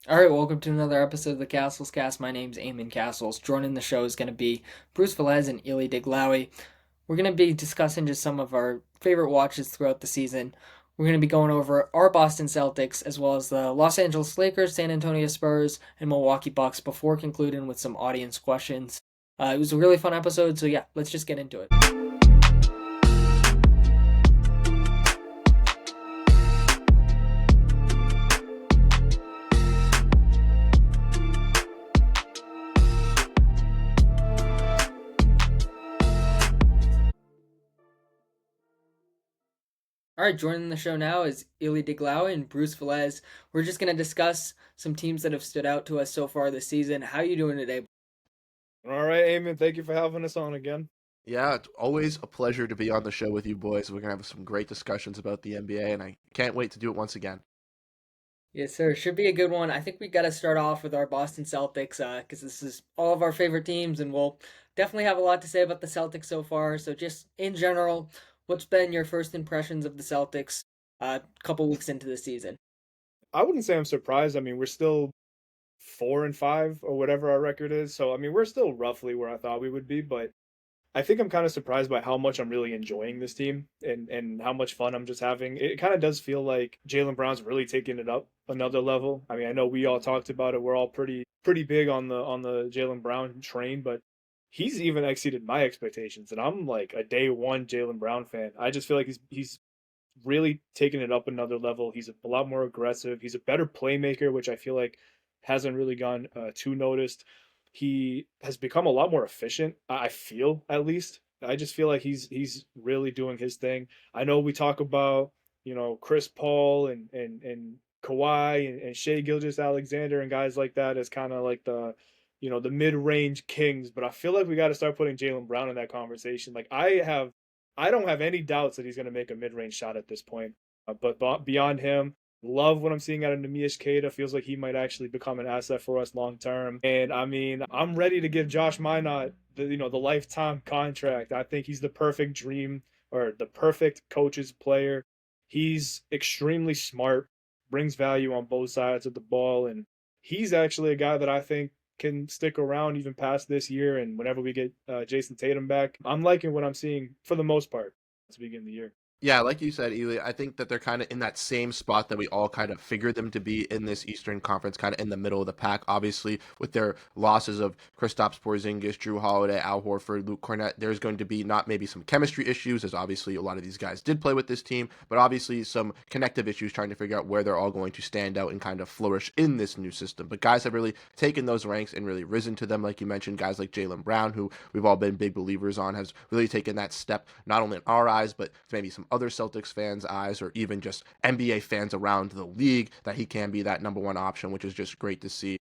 All right, welcome to another episode of the Cassels Cast. My name's Eamon Cassels. Joining the show is going to be Bruce Veliz and Elie Deglaoui. We're going to be discussing just some of our favorite watches throughout the season. We're going to be going over our Boston Celtics as well as the Los Angeles Lakers, San Antonio Spurs, and Milwaukee Bucks before concluding with some audience questions. It was a really fun episode, so yeah, let's just get into it. All right, joining the show now is Elie Deglaoui and Bruce Velez. We're just going to discuss some teams that have stood out to us so far this season. How are you doing today? All right, Eamon, thank you for having us on again. Yeah, it's always a pleasure to be on the show with you boys. We're going to have some great discussions about the NBA, and I can't wait to do it once again. Yes, sir. Should be a good one. I think we got to start off with our Boston Celtics because this is all of our favorite teams, and we'll definitely have a lot to say about the Celtics so far. So, just in general, what's been your first impressions of the Celtics a couple weeks into the season? I wouldn't say I'm surprised. I mean, we're still 4-5 or whatever our record is. So, I mean, we're still roughly where I thought we would be, but I think I'm kind of surprised by how much I'm really enjoying this team and how much fun I'm just having. It kind of does feel like Jaylen Brown's really taking it up another level. I mean, I know we all talked about it. We're all pretty big on the Jaylen Brown train, but he's even exceeded my expectations. And I'm like a day one Jaylen Brown fan. I just feel like he's really taken it up another level. He's a lot more aggressive. He's a better playmaker, which I feel like hasn't really gone too noticed. He has become a lot more efficient. I feel, at least. I just feel like he's really doing his thing. I know we talk about Chris Paul and Kawhi and Shea Gilgeous-Alexander and guys like that as kind of like the mid-range kings, but I feel like we got to start putting Jaylen Brown in that conversation. Like I don't have any doubts that he's going to make a mid-range shot at this point. But beyond him, love what I'm seeing out of Nemish Queta. Feels like he might actually become an asset for us long term. And I mean, I'm ready to give Josh Minot the lifetime contract. I think he's the perfect dream or the perfect coach's player. He's extremely smart, brings value on both sides of the ball, and he's actually a guy that I think can stick around even past this year. And whenever we get Jason Tatum back, I'm liking what I'm seeing for the most part at the beginning of the year. Yeah, like you said, Ely, I think that they're kind of in that same spot that we all kind of figured them to be in this Eastern Conference, kind of in the middle of the pack. Obviously, with their losses of Kristaps Porzingis, Drew Holiday, Al Horford, Luke Cornett, there's going to be not maybe some chemistry issues, as obviously a lot of these guys did play with this team, but obviously some connective issues trying to figure out where they're all going to stand out and kind of flourish in this new system. But guys have really taken those ranks and really risen to them, like you mentioned, guys like Jaylen Brown, who we've all been big believers on, has really taken that step, not only in our eyes, but maybe some other Celtics fans' eyes or even just NBA fans around the league that he can be that number one option, which is just great to see.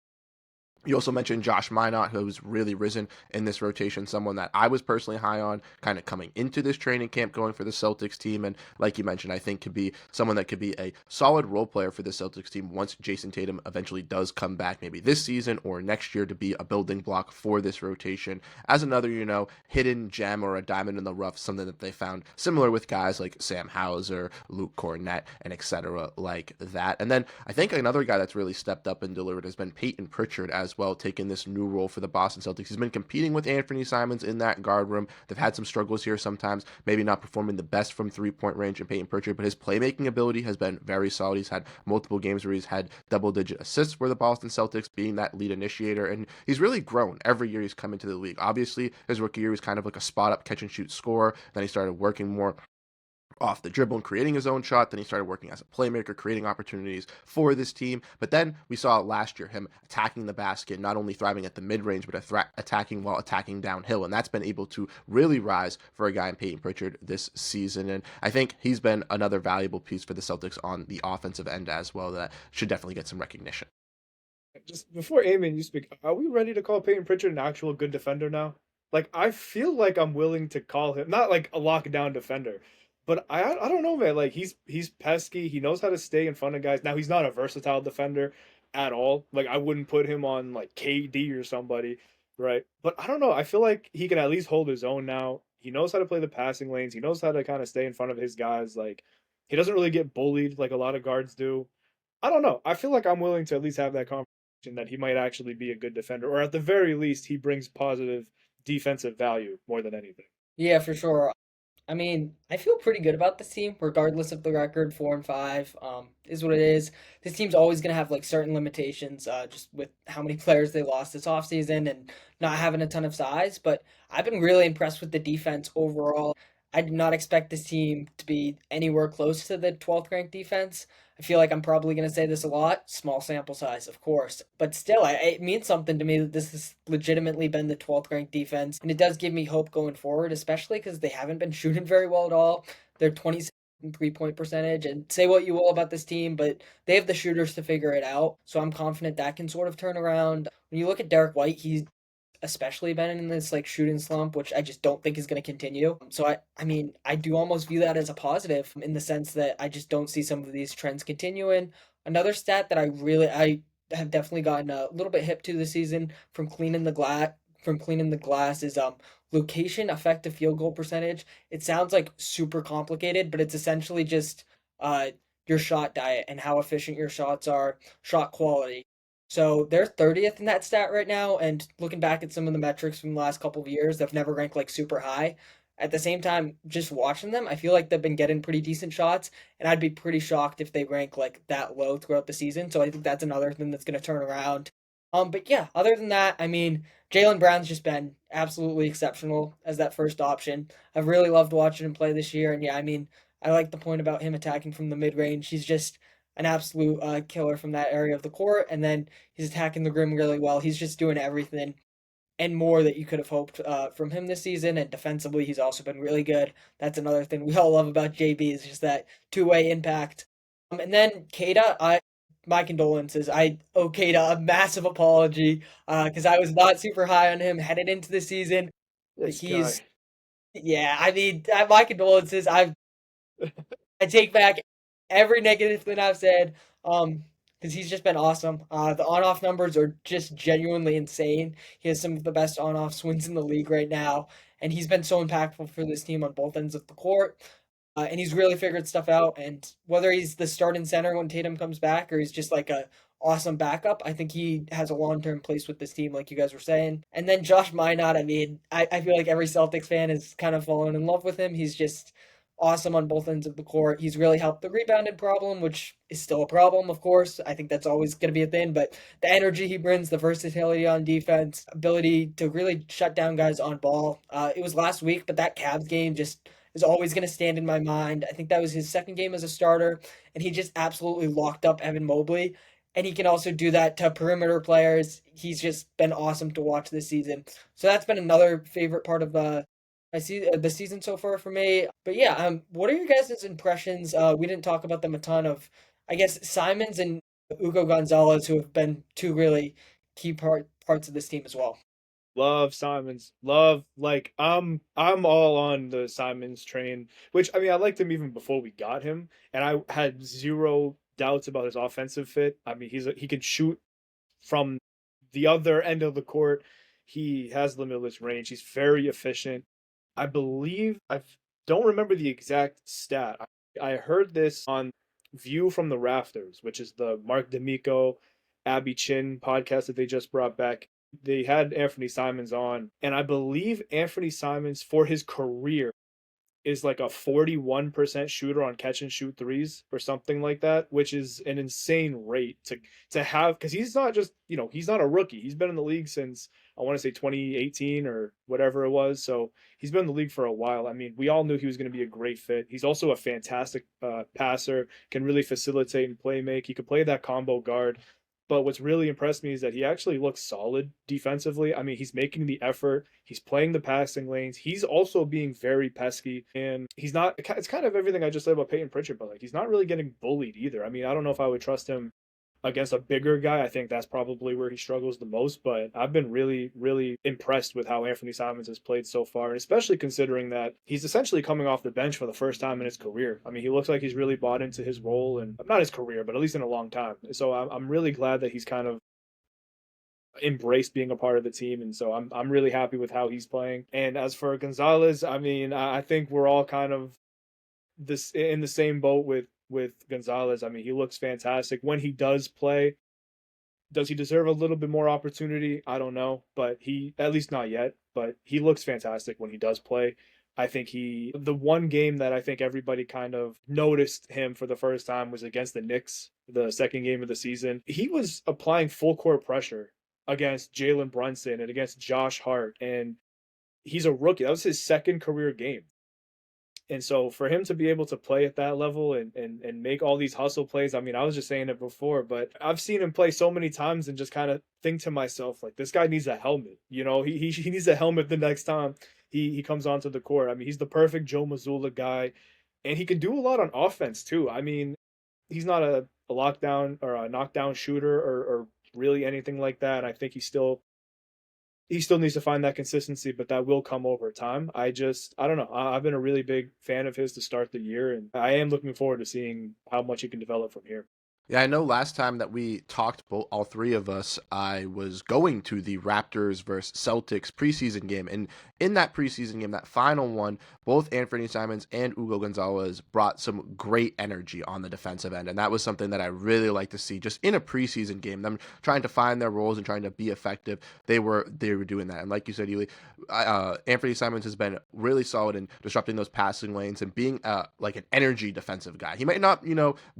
You also mentioned Josh Minot, who's really risen in this rotation, someone that I was personally high on kind of coming into this training camp going for the Celtics team. And like you mentioned, I think could be someone that could be a solid role player for the Celtics team once Jason Tatum eventually does come back, maybe this season or next year, to be a building block for this rotation as another, hidden gem or a diamond in the rough, something that they found similar with guys like Sam Hauser, Luke Cornett, and etc. like that. And then I think another guy that's really stepped up and delivered has been Peyton Pritchard as well, taking this new role for the Boston Celtics. He's been competing with Anthony Simons in that guard room. They've had some struggles here sometimes, maybe not performing the best from three-point range in Peyton Pritchard, but his playmaking ability has been very solid. He's had multiple games where he's had double-digit assists for the Boston Celtics, being that lead initiator, and he's really grown every year he's come into the league. Obviously, his rookie year was kind of like a spot-up catch-and-shoot scorer. Then he started working more off the dribble and creating his own shot. Then he started working as a playmaker, creating opportunities for this team. But then we saw last year him attacking the basket, not only thriving at the mid range, but attacking while attacking downhill. And that's been able to really rise for a guy in Peyton Pritchard this season. And I think he's been another valuable piece for the Celtics on the offensive end as well that should definitely get some recognition. Just before Eamon, you speak, are we ready to call Peyton Pritchard an actual good defender now? Like I feel like I'm willing to call him not like a lockdown defender, but I don't know, man. Like he's pesky. He knows how to stay in front of guys. Now he's not a versatile defender at all. Like I wouldn't put him on like KD or somebody, right? But I don't know. I feel like he can at least hold his own now. He knows how to play the passing lanes. He knows how to kind of stay in front of his guys. Like he doesn't really get bullied like a lot of guards do. I don't know. I feel like I'm willing to at least have that conversation. that he might actually be a good defender, or at the very least, he brings positive defensive value more than anything. Yeah, for sure. I mean, I feel pretty good about this team, regardless of the record, 4-5. Is what it is. This team's always gonna have like certain limitations, just with how many players they lost this offseason and not having a ton of size. But I've been really impressed with the defense overall. I did not expect this team to be anywhere close to the 12th ranked defense. I feel like I'm probably going to say this a lot. Small sample size, of course. But still, it means something to me that this has legitimately been the 12th ranked defense. And it does give me hope going forward, especially because they haven't been shooting very well at all. They're 27 3-point percentage. And say what you will about this team, but they have the shooters to figure it out. So I'm confident that can sort of turn around. When you look at Derek White, he's especially been in this like shooting slump, which I just don't think is going to continue. So I mean, I do almost view that as a positive in the sense that I just don't see some of these trends continuing. Another stat that I have definitely gotten a little bit hip to this season from cleaning the glass is location effective field goal percentage. It sounds like super complicated, but it's essentially just uh your shot diet and how efficient your shots are, shot quality. So they're 30th in that stat right now, and looking back at some of the metrics from the last couple of years, they've never ranked like super high. At the same time, just watching them, I feel like they've been getting pretty decent shots, and I'd be pretty shocked if they rank like that low throughout the season. So I think that's another thing that's going to turn around. But yeah, other than that, I mean, Jaylen Brown's just been absolutely exceptional as that first option. I've really loved watching him play this year, and yeah, I mean, I like the point about him attacking from the mid range. He's just an absolute killer from that area of the court, and then he's attacking the rim really well. He's just doing everything and more that you could have hoped from him this season. And defensively, he's also been really good. That's another thing we all love about JB is just that two-way impact. And then Keita, my condolences. I owe Keita a massive apology because I was not super high on him headed into the season. But This he's, guy. yeah, I mean, my condolences. I take back every negative thing I've said. Because he's just been awesome. The on-off numbers are just genuinely insane. He has some of the best on-off swings in the league right now, and he's been so impactful for this team on both ends of the court. And he's really figured stuff out. And whether he's the starting center when Tatum comes back, or he's just like a awesome backup, I think he has a long-term place with this team, like you guys were saying. And then Josh Minot, I mean, I feel like every Celtics fan is kind of fallen in love with him. He's just awesome on both ends of the court. He's really helped the rebounded problem, which is still a problem, of course. I think that's always going to be a thing, but the energy he brings, the versatility on defense, ability to really shut down guys on ball. It was last week, but that Cavs game just is always going to stand in my mind. I think that was his second game as a starter, and he just absolutely locked up Evan Mobley. And he can also do that to perimeter players. He's just been awesome to watch this season. So that's been another favorite part of I see the season so far for me. But yeah, what are your guys' impressions? We didn't talk about them a ton of, I guess, Simons and Ugo Gonzalez, who have been two really key parts of this team as well. Love Simons. Love like I'm all on the Simons train, which I mean I liked him even before we got him, and I had zero doubts about his offensive fit. I mean he can shoot from the other end of the court. He has limitless range. He's very efficient. I believe I don't remember the exact stat. I heard this on View from the Rafters, which is the Mark D'Amico, Abby Chin podcast that they just brought back. They had Anthony Simons on, and I believe Anthony Simons for his career is like a 41% shooter on catch and shoot threes or something like that, which is an insane rate to have because he's not just, he's not a rookie. He's been in the league since I want to say 2018 or whatever it was. So he's been in the league for a while. I mean, we all knew he was going to be a great fit. He's also a fantastic passer, can really facilitate and play make. He could play that combo guard. But what's really impressed me is that he actually looks solid defensively. I mean, he's making the effort. He's playing the passing lanes. He's also being very pesky. And he's not, it's kind of everything I just said about Peyton Pritchard, but like he's not really getting bullied either. I mean, I don't know if I would trust him against a bigger guy. I think that's probably where he struggles the most, but I've been really, really impressed with how Anthony Simons has played so far, and especially considering that he's essentially coming off the bench for the first time in his career. I mean, he looks like he's really bought into his role, and not his career, but at least in a long time. So I'm really glad that he's kind of embraced being a part of the team, and so I'm really happy with how he's playing. And as for Gonzalez, I mean, I think we're all kind of this in the same boat with Gonzalez. I mean, he looks fantastic when he does play. Does he deserve a little bit more opportunity? I don't know, but he, at least not yet, but he looks fantastic when he does play. I think the one game that I think everybody kind of noticed him for the first time was against the Knicks, the second game of the season. He was applying full court pressure against Jalen Brunson and against Josh Hart, and he's a rookie. That was his second career game. And so for him to be able to play at that level and make all these hustle plays, I mean, I was just saying it before, but I've seen him play so many times and just kind of think to myself, like, this guy needs a helmet. You know, he needs a helmet the next time he comes onto the court. I mean, he's the perfect Joe Mazzulla guy, and he can do a lot on offense too. I mean, he's not a lockdown or a knockdown shooter or really anything like that. I think he still needs to find that consistency, but that will come over time. I don't know. I've been a really big fan of his to start the year, and I am looking forward to seeing how much he can develop from here. Yeah, I know last time that we talked, all three of us, I was going to the Raptors versus Celtics preseason game. And in that preseason game, that final one, both Anthony Simons and Hugo Gonzalez brought some great energy on the defensive end. And that was something that I really like to see just in a preseason game, them trying to find their roles and trying to be effective. They were doing that. And like you said, Elie, Anthony Simons has been really solid in disrupting those passing lanes and being like an energy defensive guy. He might not,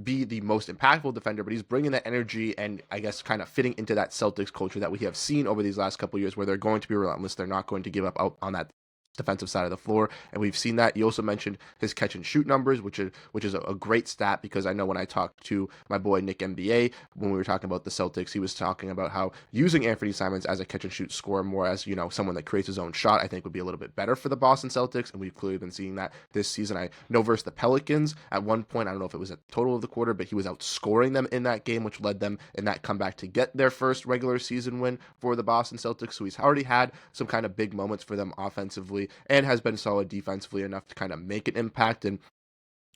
be the most impactful defender, but he's bringing that energy and I guess kind of fitting into that Celtics culture that we have seen over these last couple of years, where they're going to be relentless. They're not going to give up out on that defensive side of the floor, and we've seen that. You also mentioned his catch and shoot numbers, which is a great stat, because I know when I talked to my boy Nick NBA when we were talking about the Celtics, he was talking about how using Anthony Simons as a catch and shoot scorer more as someone that creates his own shot, I think would be a little bit better for the Boston Celtics, and we've clearly been seeing that this season. I know versus the Pelicans at one point, I don't know if it was a total of the quarter, but he was outscoring them in that game, which led them in that comeback to get their first regular season win for the Boston Celtics. So he's already had some kind of big moments for them offensively and has been solid defensively enough to kind of make an impact. And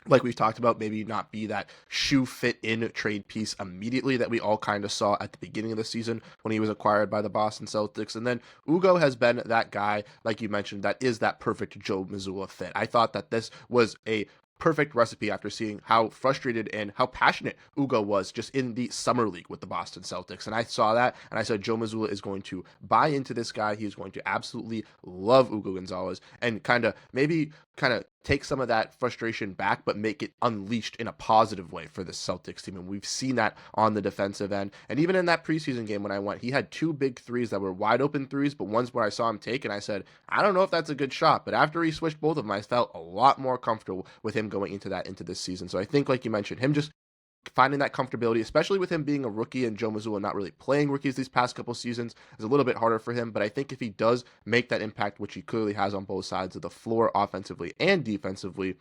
like we've talked about, maybe not be that shoe fit in trade piece immediately that we all kind of saw at the beginning of the season when he was acquired by the Boston Celtics. And then Ugo has been that guy, like you mentioned, that is that perfect Joe Mazzulla fit. I thought that this was a perfect recipe after seeing how frustrated and how passionate Ugo was just in the summer league with the Boston Celtics. And I saw that and I said, Joe Mazzulla is going to buy into this guy. He is going to absolutely love Ugo Gonzalez and kind of take some of that frustration back, but make it unleashed in a positive way for the Celtics team. And we've seen that on the defensive end. And even in that preseason game when I went, he had two big threes that were wide open threes, but ones where I saw him take and I said, I don't know if that's a good shot. But after he switched both of them, I felt a lot more comfortable with him going into this season. So I think, like you mentioned, him just finding that comfortability, especially with him being a rookie and Joe Mazzulla not really playing rookies these past couple seasons, is a little bit harder for him. But I think if he does make that impact, which he clearly has on both sides of the floor, offensively and defensively,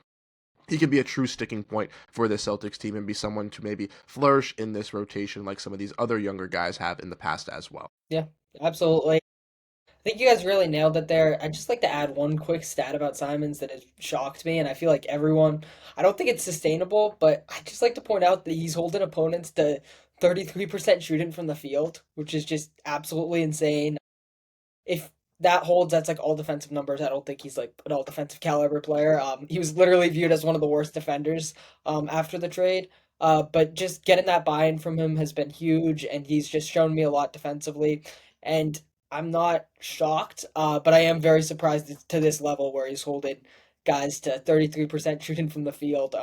he can be a true sticking point for the Celtics team and be someone to maybe flourish in this rotation like some of these other younger guys have in the past as well. Yeah, absolutely. I think you guys really nailed it there. I'd just like to add one quick stat about Simons that has shocked me, and I feel like I don't think it's sustainable, but I just like to point out that he's holding opponents to 33% shooting from the field, which is just absolutely insane. If that holds, that's like all defensive numbers. I don't think he's like an all defensive caliber player. He was literally viewed as one of the worst defenders after the trade. But just getting that buy-in from him has been huge, and he's just shown me a lot defensively. And I'm not shocked, but I am very surprised to this level where he's holding guys to 33% shooting from the field.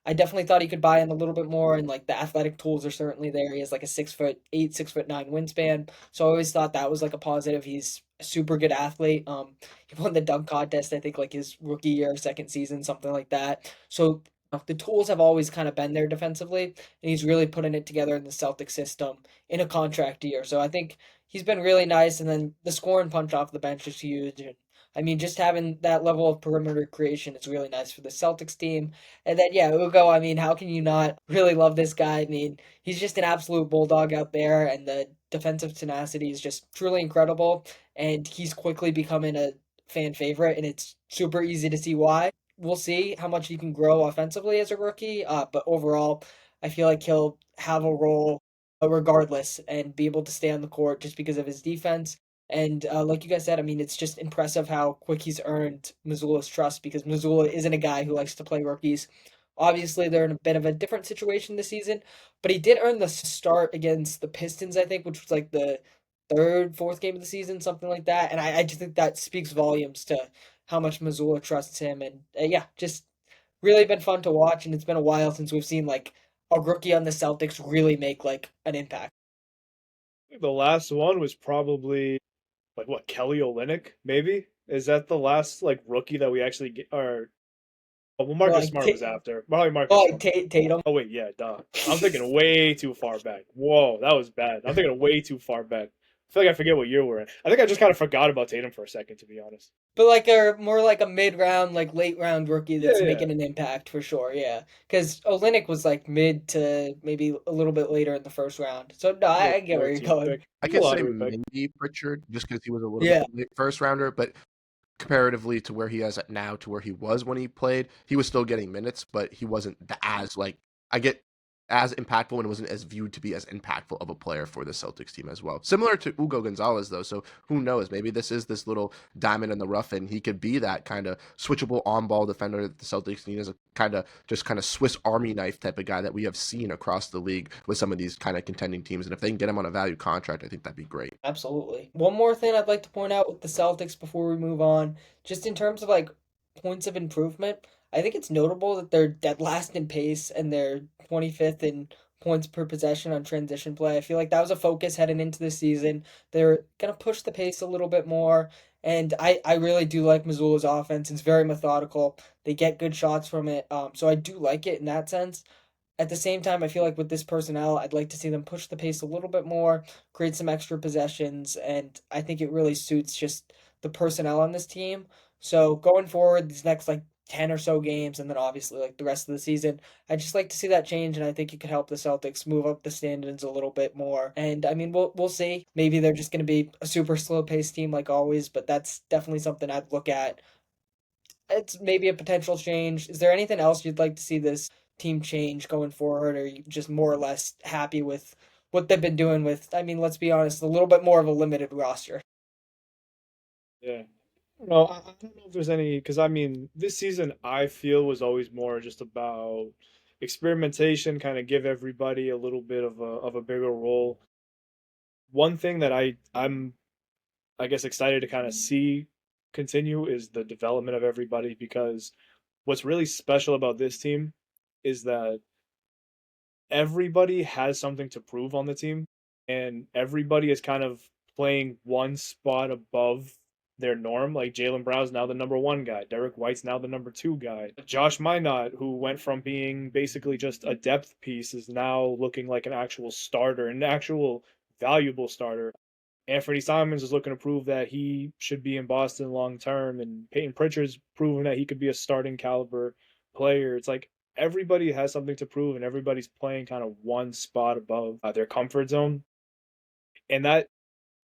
I definitely thought he could buy in a little bit more, and like the athletic tools are certainly there. He has like a 6'8", 6'9" wingspan, so I always thought that was like a positive. He's a super good athlete. He won the dunk contest, I think, like his rookie year, second season, something like that. So the tools have always kind of been there defensively, and he's really putting it together in the Celtic system in a contract year. So I think he's been really nice, and then the scoring punch off the bench is huge. And I mean, just having that level of perimeter creation is really nice for the Celtics team. And then, yeah, Ugo, I mean, how can you not really love this guy? I mean, he's just an absolute bulldog out there, and the defensive tenacity is just truly incredible. And he's quickly becoming a fan favorite, and it's super easy to see why. We'll see how much he can grow offensively as a rookie, but overall, I feel like he'll have a role regardless and be able to stay on the court just because of his defense. And like you guys said, I mean, it's just impressive how quick he's earned Missoula's trust, because Missoula isn't a guy who likes to play rookies. Obviously, they're in a bit of a different situation this season, but he did earn the start against the Pistons, I think, which was like the third, fourth game of the season, something like that. And I just think that speaks volumes to how much Missoula trusts him. And yeah, just really been fun to watch. And it's been a while since we've seen like a rookie on the Celtics really make like an impact. The last one was probably like what, Kelly Olynyk, maybe? Is that the last like rookie that we actually get? Or well, Or Marcus like, Smart was after. Probably Marcus Smart. Tatum. Oh wait, yeah, duh. I'm thinking way too far back. Whoa, that was bad. I'm thinking way too far back. I feel like I forget what year we're in. I think I just kind of forgot about Tatum for a second, to be honest. But like a more like a mid round, like late round rookie Yeah, that's yeah. making an impact for sure. Yeah, because Olynyk was like mid to maybe a little bit later in the first round. So no, Mid I get where you're 14th going. pick. I He's a could say lottery pick. maybe Pritchard just because he was a little bit Yeah, late first rounder, but comparatively to where he is at now to where he was when he played, he was still getting minutes, but he wasn't as like I get as impactful and wasn't as viewed to be as impactful of a player for the Celtics team as well. Similar to Ugo Gonzalez though, so who knows? Maybe this is this little diamond in the rough, and he could be that kind of switchable on-ball defender that the Celtics need as a kind of Swiss Army knife type of guy that we have seen across the league with some of these kind of contending teams. And if they can get him on a value contract, I think that'd be great. absolutely. One more thing I'd like to point out with the Celtics before we move on, just in terms of like points of improvement, I think it's notable that they're dead last in pace and they're 25th in points per possession on transition play. I feel like that was a focus heading into the season. They're gonna push the pace a little bit more, and I really do like Missoula's offense. It's very methodical. They get good shots from it, so I do like it in that sense. At the same time, I feel like with this personnel, I'd like to see them push the pace a little bit more, create some extra possessions, and I think it really suits just the personnel on this team. So going forward, these next like 10 or so games, and then obviously like the rest of the season, I'd just like to see that change, and I think it could help the Celtics move up the standings a little bit more. And I mean, we'll see. Maybe they're just going to be a super slow paced team like always, but that's definitely something I'd look at. It's maybe a potential change. Is there anything else you'd like to see this team change going forward, or are you just more or less happy with what they've been doing with, I mean, let's be honest, a little bit more of a limited roster? Yeah. No, I don't know if there's any, because I mean, this season I feel was always more just about experimentation, kind of give everybody a little bit of a bigger role. One thing that I'm I guess excited to kind of see continue is the development of everybody, because what's really special about this team is that everybody has something to prove on the team, and everybody is kind of playing one spot above their norm. Like Jalen Brown's now the number one guy. Derek White's now the number two guy. Josh Minot, who went from being basically just a depth piece, is now looking like an actual starter, an actual valuable starter. Anthony Simons is looking to prove that he should be in Boston long term, and Peyton Pritchard's proven that he could be a starting caliber player. It's like everybody has something to prove, and everybody's playing kind of one spot above their comfort zone, and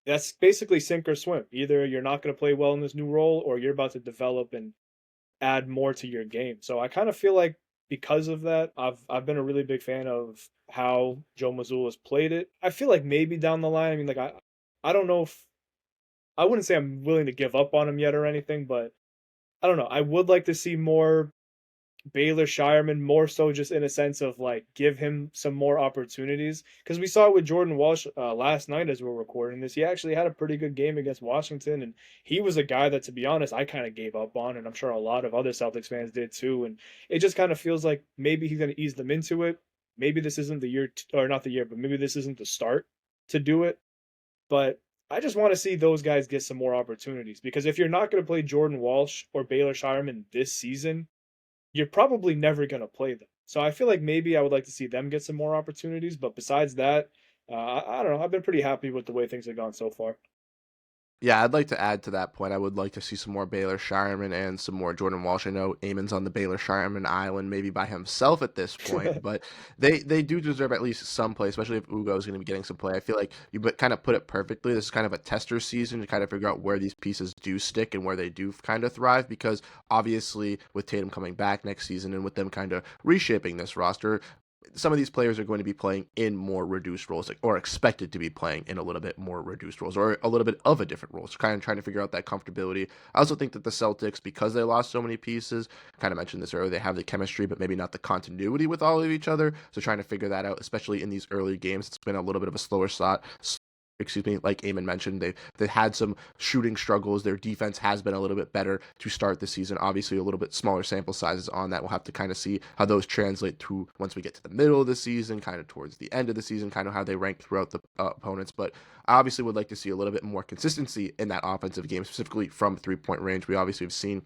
that's basically sink or swim. Either you're not going to play well in this new role, or you're about to develop and add more to your game. So I kind of feel like because of that, I've been a really big fan of how Joe Mazzulla's played it. I feel like maybe down the line, I mean, like I don't know if I wouldn't say I'm willing to give up on him yet or anything, but I don't know. I would like to see more Baylor Shireman, more so just in a sense of like give him some more opportunities, because we saw it with Jordan Walsh last night as we're recording this. He actually had a pretty good game against Washington, and he was a guy that, to be honest, I kind of gave up on, and I'm sure a lot of other Celtics fans did too. And it just kind of feels like maybe he's going to ease them into it. Maybe this isn't the year, or not the year, but maybe this isn't the start to do it. But I just want to see those guys get some more opportunities, because if you're not going to play Jordan Walsh or Baylor Shireman this season, you're probably never going to play them. So I feel like maybe I would like to see them get some more opportunities. But besides that, I don't know. I've been pretty happy with the way things have gone so far. Yeah, I'd like to add to that point. I would like to see some more Baylor Shireman and some more Jordan Walsh. I know Eamon's on the Baylor Shireman island, maybe by himself at this point, but they do deserve at least some play, especially if Ugo is going to be getting some play. I feel like you kind of put it perfectly. This is kind of a tester season to kind of figure out where these pieces do stick and where they do kind of thrive, because obviously with Tatum coming back next season and with them kind of reshaping this roster, some of these players are going to be playing in more reduced roles, or expected to be playing in a little bit more reduced roles, or a little bit of a different role. So kind of trying to figure out that comfortability. I also think that the Celtics, because they lost so many pieces, kind of mentioned this earlier, they have the chemistry, but maybe not the continuity with all of each other. So trying to figure that out, especially in these early games, it's been a little bit of a slower slot. Excuse me, like Eamon mentioned, they've had some shooting struggles. Their defense has been a little bit better to start the season. Obviously, a little bit smaller sample sizes on that. We'll have to kind of see how those translate to once we get to the middle of the season, kind of towards the end of the season, kind of how they rank throughout the opponents. But I obviously would like to see a little bit more consistency in that offensive game, specifically from 3-point range. We obviously have seen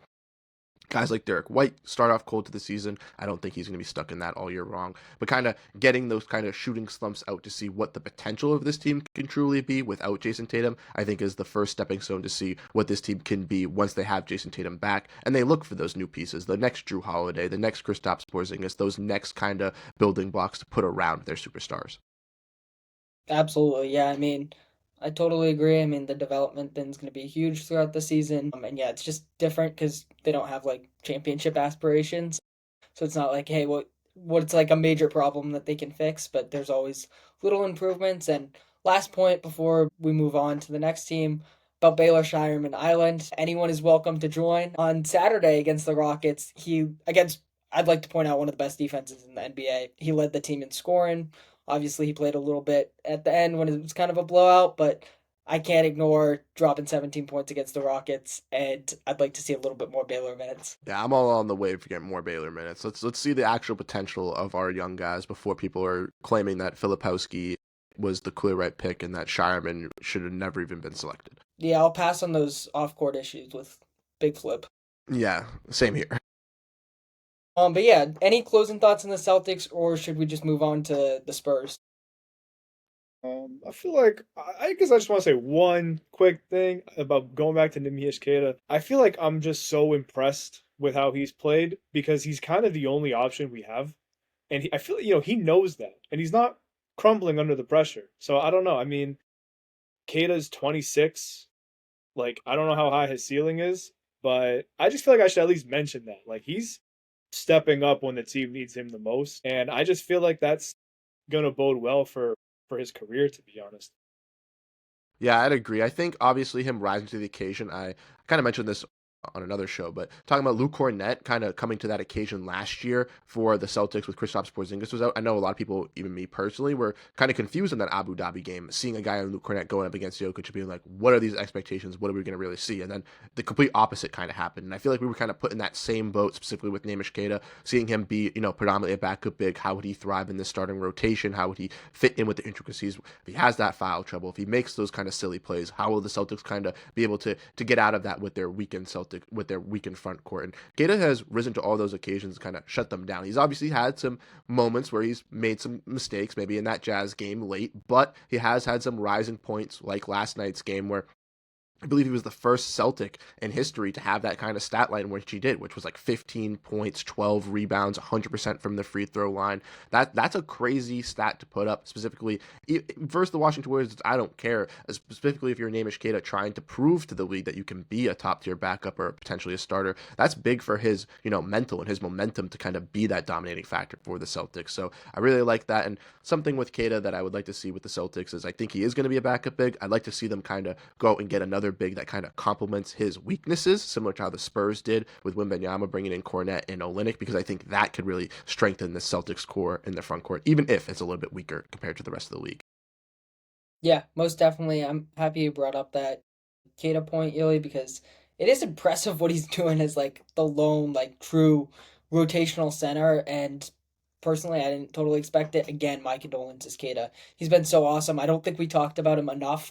guys like Derek White start off cold to the season. I don't think he's going to be stuck in that all year long. But kind of getting those kind of shooting slumps out to see what the potential of this team can truly be without Jason Tatum, I think is the first stepping stone to see what this team can be once they have Jason Tatum back. And they look for those new pieces, the next Drew Holiday, the next Kristaps Porzingis, those next kind of building blocks to put around their superstars. Absolutely, yeah. I mean, I totally agree. I mean, the development thin's going to be huge throughout the season. And yeah, it's just different because they don't have like championship aspirations. So it's not like, hey, what's like a major problem that they can fix, but there's always little improvements. And last point before we move on to the next team about Baylor Shireman Island. Anyone is welcome to join on Saturday against the Rockets. I'd like to point out one of the best defenses in the NBA. He led the team in scoring. Obviously, he played a little bit at the end when it was kind of a blowout, but I can't ignore dropping 17 points against the Rockets, and I'd like to see a little bit more Baylor minutes. Yeah, I'm all on the wave for getting more Baylor minutes. Let's see the actual potential of our young guys before people are claiming that Filipowski was the clear right pick and that Shireman should have never even been selected. Yeah, I'll pass on those off-court issues with Big Flip. Yeah, same here. But yeah, any closing thoughts on the Celtics, or should we just move on to the Spurs? I feel like I guess I just want to say one quick thing about going back to Nimish Keita. I feel like I'm just so impressed with how he's played because he's kind of the only option we have, and I feel he knows that, and he's not crumbling under the pressure. So I don't know. I mean, Keita's 26. Like I don't know how high his ceiling is, but I just feel like I should at least mention that. Like he's stepping up when the team needs him the most, and I just feel like that's gonna bode well for his career, to be honest. Yeah, I'd agree. I think obviously him rising to the occasion, I kind of mentioned this on another show, but talking about Luke Cornett kind of coming to that occasion last year for the Celtics with Kristaps Porzingis was out. I know a lot of people, even me personally, were kind of confused in that Abu Dhabi game, seeing a guy like Luke Cornett going up against Jokic and being like, what are these expectations? What are we going to really see? And then the complete opposite kind of happened. And I feel like we were kind of put in that same boat, specifically with Namish Keita, seeing him be, predominantly a backup big. How would he thrive in this starting rotation? How would he fit in with the intricacies? If he has that foul trouble, if he makes those kind of silly plays, how will the Celtics kind of be able to get out of that with their weakened front court? And Keita has risen to all those occasions, kind of shut them down. He's obviously had some moments where he's made some mistakes, maybe in that Jazz game late, but he has had some rising points, like last night's game where I believe he was the first Celtic in history to have that kind of stat line, which he did, which was like 15 points, 12 rebounds, 100% from the free throw line. That's a crazy stat to put up, specifically versus the Washington Wizards. I don't care, specifically if you're Namish Keita trying to prove to the league that you can be a top tier backup or potentially a starter. That's big for his, mental and his momentum to kind of be that dominating factor for the Celtics. So I really like that. And something with Keita that I would like to see with the Celtics is I think he is going to be a backup big. I'd like to see them kind of go out and get another big that kind of complements his weaknesses, similar to how the Spurs did with Wembanyama bringing in Cornette and Olynyk, because I think that could really strengthen the Celtics core in the front court, even if it's a little bit weaker compared to the rest of the league. Yeah, most definitely. I'm happy you brought up that Keita point, Elie, because it is impressive what he's doing as like the lone, like true rotational center. And personally, I didn't totally expect it. Again, my condolences, Keita. He's been so awesome. I don't think we talked about him enough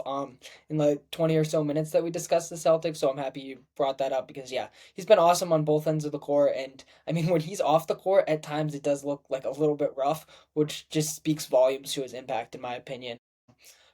in the 20 or so minutes that we discussed the Celtics. So I'm happy you brought that up because yeah, he's been awesome on both ends of the court. And I mean, when he's off the court, at times it does look like a little bit rough, which just speaks volumes to his impact, in my opinion.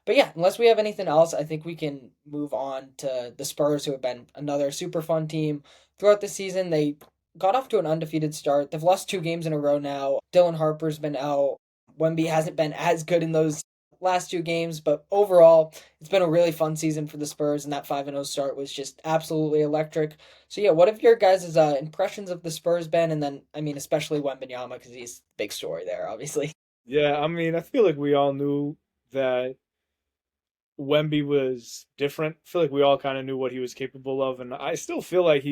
But yeah, unless we have anything else, I think we can move on to the Spurs, who have been another super fun team throughout the season. They got off to an undefeated start. They've lost 2 games in a row now. Dylan Harper's been out. Wemby hasn't been as good in those last 2 games, but overall, it's been a really fun season for the Spurs, and that 5-0 start was just absolutely electric. So yeah, what have your guys' impressions of the Spurs been? And then, I mean, especially Wembanyama, because he's the big story there, obviously. Yeah, I mean, I feel like we all knew that Wemby was different. I feel like we all kind of knew what he was capable of, and I still feel like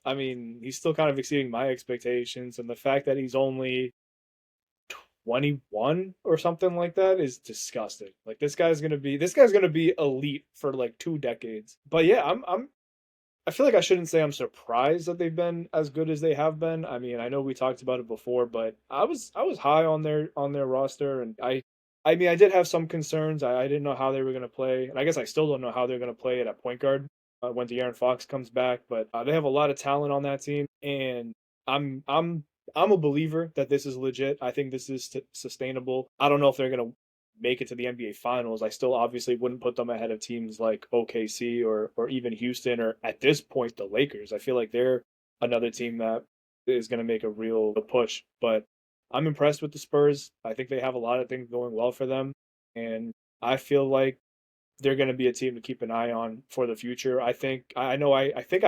I mean, he's still kind of exceeding my expectations. And the fact that he's only 21 or something like that is disgusting. Like this guy's gonna be elite for like 2 decades. But yeah, I feel like I shouldn't say I'm surprised that they've been as good as they have been. I mean, I know we talked about it before, but I was high on their roster, and I mean, I did have some concerns. I didn't know how they were going to play, and I guess I still don't know how they're going to play it at point guard when De'Aaron Fox comes back. But they have a lot of talent on that team, and I'm I'm I'm a believer that this is legit. I think this is sustainable. I don't know if they're going to make it to the NBA Finals. I still obviously wouldn't put them ahead of teams like OKC or even Houston or at this point the Lakers. I feel like they're another team that is going to make a real push. But I'm impressed with the Spurs. I think they have a lot of things going well for them, and I feel like they're going to be a team to keep an eye on for the future. I think I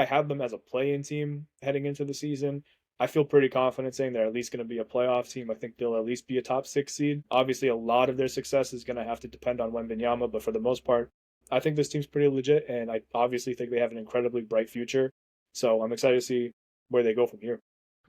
have them as a play-in team heading into the season. I feel pretty confident saying they're at least going to be a playoff team. I think they'll at least be a top six seed. Obviously, a lot of their success is going to have to depend on Wembanyama, but for the most part, I think this team's pretty legit, and I obviously think they have an incredibly bright future. So I'm excited to see where they go from here.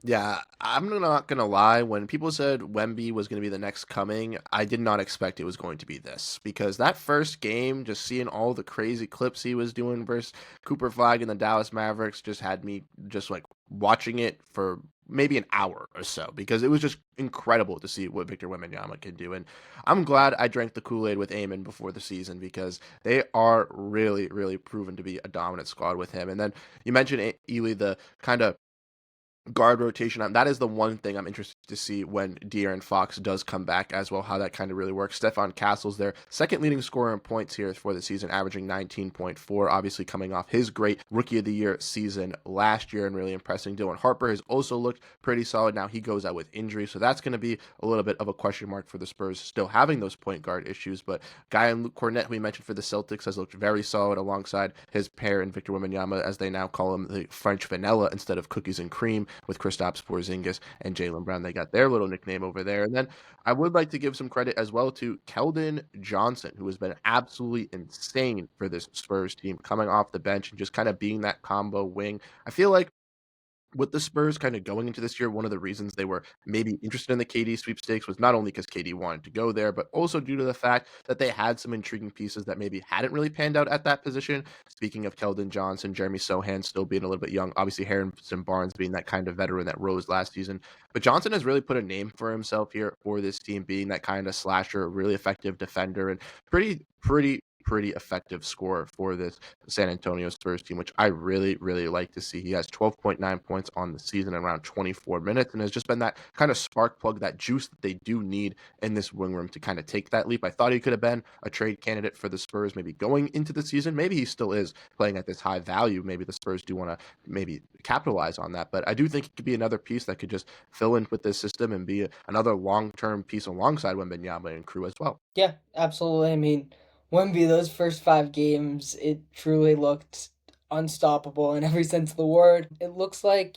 Yeah, I'm not gonna lie. When people said Wemby was gonna be the next coming, I did not expect it was going to be this because that first game, just seeing all the crazy clips he was doing versus Cooper Flag and the Dallas Mavericks, just had me just like watching it for maybe an hour or so because it was just incredible to see what Victor Wembanyama can do. And I'm glad I drank the Kool-Aid with Eamon before the season because they are really, really proven to be a dominant squad with him. And then you mentioned Ely, the kind of guard rotation. That is the one thing I'm interested to see when De'Aaron Fox does come back as well, how that kind of really works. Stefan Cassels, their second leading scorer in points here for the season, averaging 19.4, obviously coming off his great Rookie of the Year season last year and really impressing. Dylan Harper has also looked pretty solid. Now he goes out with injury, so that's going to be a little bit of a question mark for the Spurs, still having those point guard issues. But Guy and Luke Cornett, who we mentioned for the Celtics, has looked very solid alongside his pair in Victor Wembanyama, as they now call him the French vanilla instead of cookies and cream with Kristaps Porzingis and Jaylen Brown. They got their little nickname over there. And then I would like to give some credit as well to Keldon Johnson, who has been absolutely insane for this Spurs team, coming off the bench and just kind of being that combo wing. I feel like with the Spurs kind of going into this year, one of the reasons they were maybe interested in the KD sweepstakes was not only because KD wanted to go there, but also due to the fact that they had some intriguing pieces that maybe hadn't really panned out at that position. Speaking of Keldon Johnson, Jeremy Sohan still being a little bit young, obviously Harrison Barnes being that kind of veteran that rose last season. But Johnson has really put a name for himself here for this team, being that kind of slasher, really effective defender, and pretty effective scorer for this San Antonio Spurs team, which I really, really like to see. He has 12.9 points on the season in around 24 minutes and has just been that kind of spark plug, that juice that they do need in this wing room to kind of take that leap. I thought he could have been a trade candidate for the Spurs maybe going into the season. Maybe he still is playing at this high value. Maybe the Spurs do want to maybe capitalize on that. But I do think it could be another piece that could just fill in with this system and be another long-term piece alongside Wembanyama and crew as well. Yeah, absolutely. I mean, Wemby, those first 5 games, it truly looked unstoppable in every sense of the word. It looks like,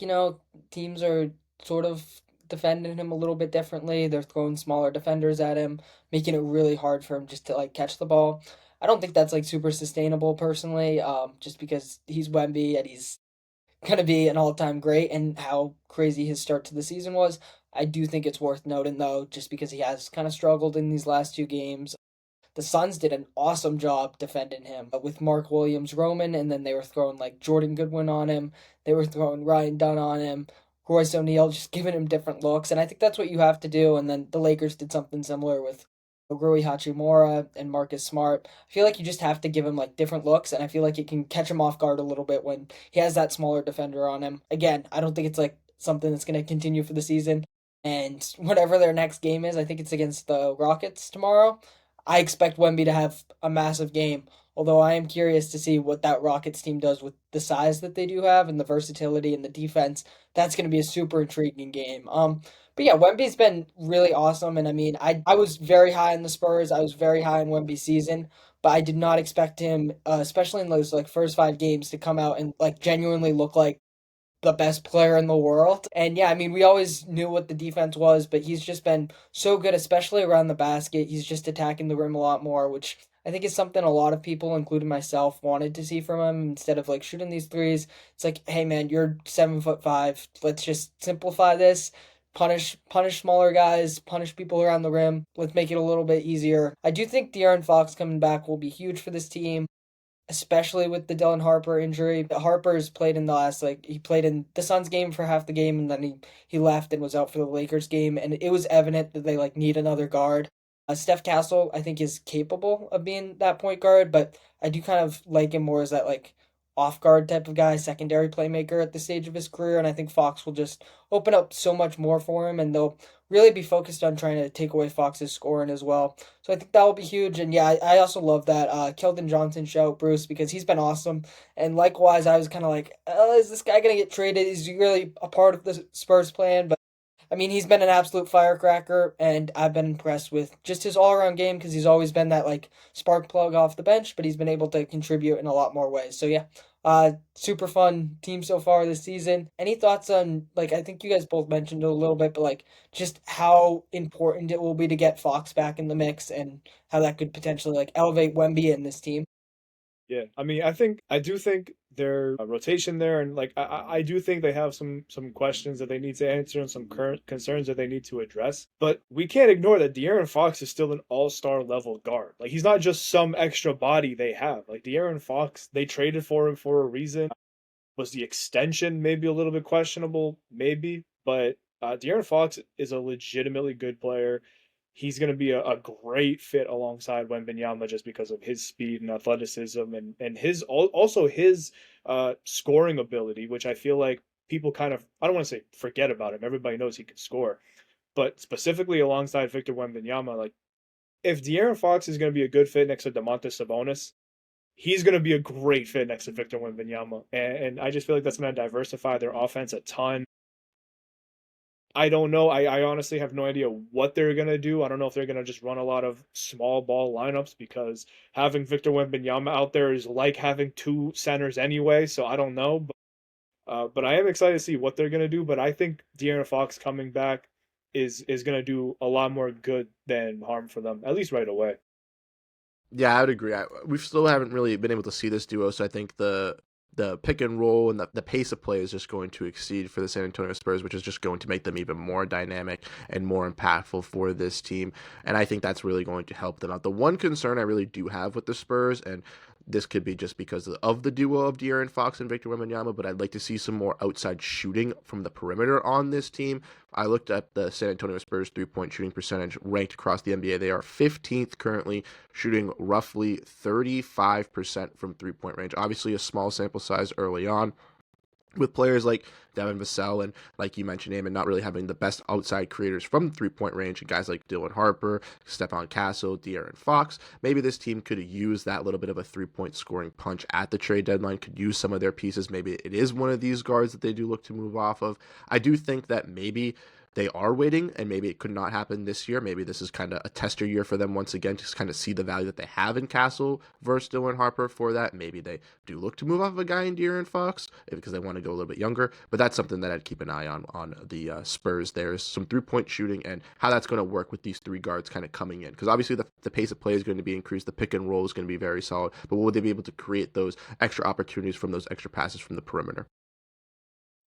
teams are sort of defending him a little bit differently. They're throwing smaller defenders at him, making it really hard for him just to like catch the ball. I don't think that's like super sustainable personally, just because he's Wemby and he's gonna be an all-time great and how crazy his start to the season was. I do think it's worth noting though, just because he has kind of struggled in these last 2 games. The Suns did an awesome job defending him with Mark Williams Roman, and then they were throwing like Jordan Goodwin on him. They were throwing Ryan Dunn on him. Royce O'Neal just giving him different looks, and I think that's what you have to do. And then the Lakers did something similar with Rui Hachimura and Marcus Smart. I feel like you just have to give him like different looks, and I feel like it can catch him off guard a little bit when he has that smaller defender on him. Again, I don't think it's like something that's going to continue for the season. And whatever their next game is, I think it's against the Rockets tomorrow. I expect Wemby to have a massive game. Although I am curious to see what that Rockets team does with the size that they do have and the versatility and the defense. That's going to be a super intriguing game. But yeah, Wemby's been really awesome, and I mean, I was very high in the Spurs. I was very high in Wemby's season, but I did not expect him, especially in those like first 5 games, to come out and like genuinely look like the best player in the world. And yeah, I mean, we always knew what the defense was, but he's just been so good, especially around the basket. He's just attacking the rim a lot more, which I think is something a lot of people, including myself, wanted to see from him. Instead of like shooting these threes, it's like, hey man, you're 7'5". Let's just simplify this. Punish smaller guys, punish people around the rim. Let's make it a little bit easier. I do think De'Aaron Fox coming back will be huge for this team, especially with the Dylan Harper injury. Harper's played in the last, like, he played in the Suns game for half the game, and then he left and was out for the Lakers game, and it was evident that they, like, need another guard. Steph Castle, I think, is capable of being that point guard, but I do kind of like him more as that, like, off guard type of guy, secondary playmaker at this stage of his career, and I think Fox will just open up so much more for him, and they'll really be focused on trying to take away Fox's scoring as well. So I think that will be huge. And yeah, I also love that Keldon Johnson shout, Bruce, because he's been awesome. And likewise, I was kind of like, is this guy going to get traded? Is he really a part of the Spurs plan? But I mean, he's been an absolute firecracker, and I've been impressed with just his all around game because he's always been that like spark plug off the bench, but he's been able to contribute in a lot more ways. So yeah, super fun team so far this season. Any thoughts on, like, I think you guys both mentioned it a little bit, but like just how important it will be to get Fox back in the mix and how that could potentially like elevate Wemby in this team? Yeah, I mean, I do think their rotation there, and like I do think they have some questions that they need to answer and some current concerns that they need to address. But we can't ignore that De'Aaron Fox is still an all-star level guard. Like he's not just some extra body they have. Like De'Aaron Fox, they traded for him for a reason. Was the extension maybe a little bit questionable? Maybe, but De'Aaron Fox is a legitimately good player. He's going to be a great fit alongside Wembanyama just because of his speed and athleticism and his also his scoring ability, which I feel like people kind of, I don't want to say forget about him. Everybody knows he can score, but specifically alongside Victor Wembanyama, like if De'Aaron Fox is going to be a good fit next to Domantas Sabonis, he's going to be a great fit next to Victor Wembanyama, and I just feel like that's going to diversify their offense a ton. I don't know. I honestly have no idea what they're gonna do. I don't know if they're gonna just run a lot of small ball lineups because having Victor Wembanyama out there is like having two centers anyway. So I don't know, but I am excited to see what they're gonna do. But I think De'Aaron Fox coming back is gonna do a lot more good than harm for them, at least right away. Yeah, I would agree. We still haven't really been able to see this duo, so I think the pick and roll and the pace of play is just going to exceed for the San Antonio Spurs, which is just going to make them even more dynamic and more impactful for this team. And I think that's really going to help them out. The one concern I really do have with the Spurs, and this could be just because of the duo of De'Aaron Fox and Victor Wembanyama, but I'd like to see some more outside shooting from the perimeter on this team. I looked at the San Antonio Spurs three-point shooting percentage ranked across the NBA. They are 15th currently, shooting roughly 35% from three-point range. Obviously, a small sample size early on, with players like Devin Vassell and, like you mentioned, Eamon, not really having the best outside creators from three-point range, and guys like Dylan Harper, Stephon Castle, De'Aaron Fox. Maybe this team could use that little bit of a three-point scoring punch at the trade deadline, could use some of their pieces. Maybe it is one of these guards that they do look to move off of. I do think that maybe they are waiting, and maybe it could not happen this year. Maybe this is kind of a tester year for them once again, to kind of see the value that they have in Castle versus Dylan Harper for that. Maybe they do look to move off of a guy in De'Aaron Fox because they want to go a little bit younger. But that's something that I'd keep an eye on the Spurs. There's some three-point shooting and how that's going to work with these three guards kind of coming in. Because obviously the pace of play is going to be increased. The pick and roll is going to be very solid. But will they be able to create those extra opportunities from those extra passes from the perimeter?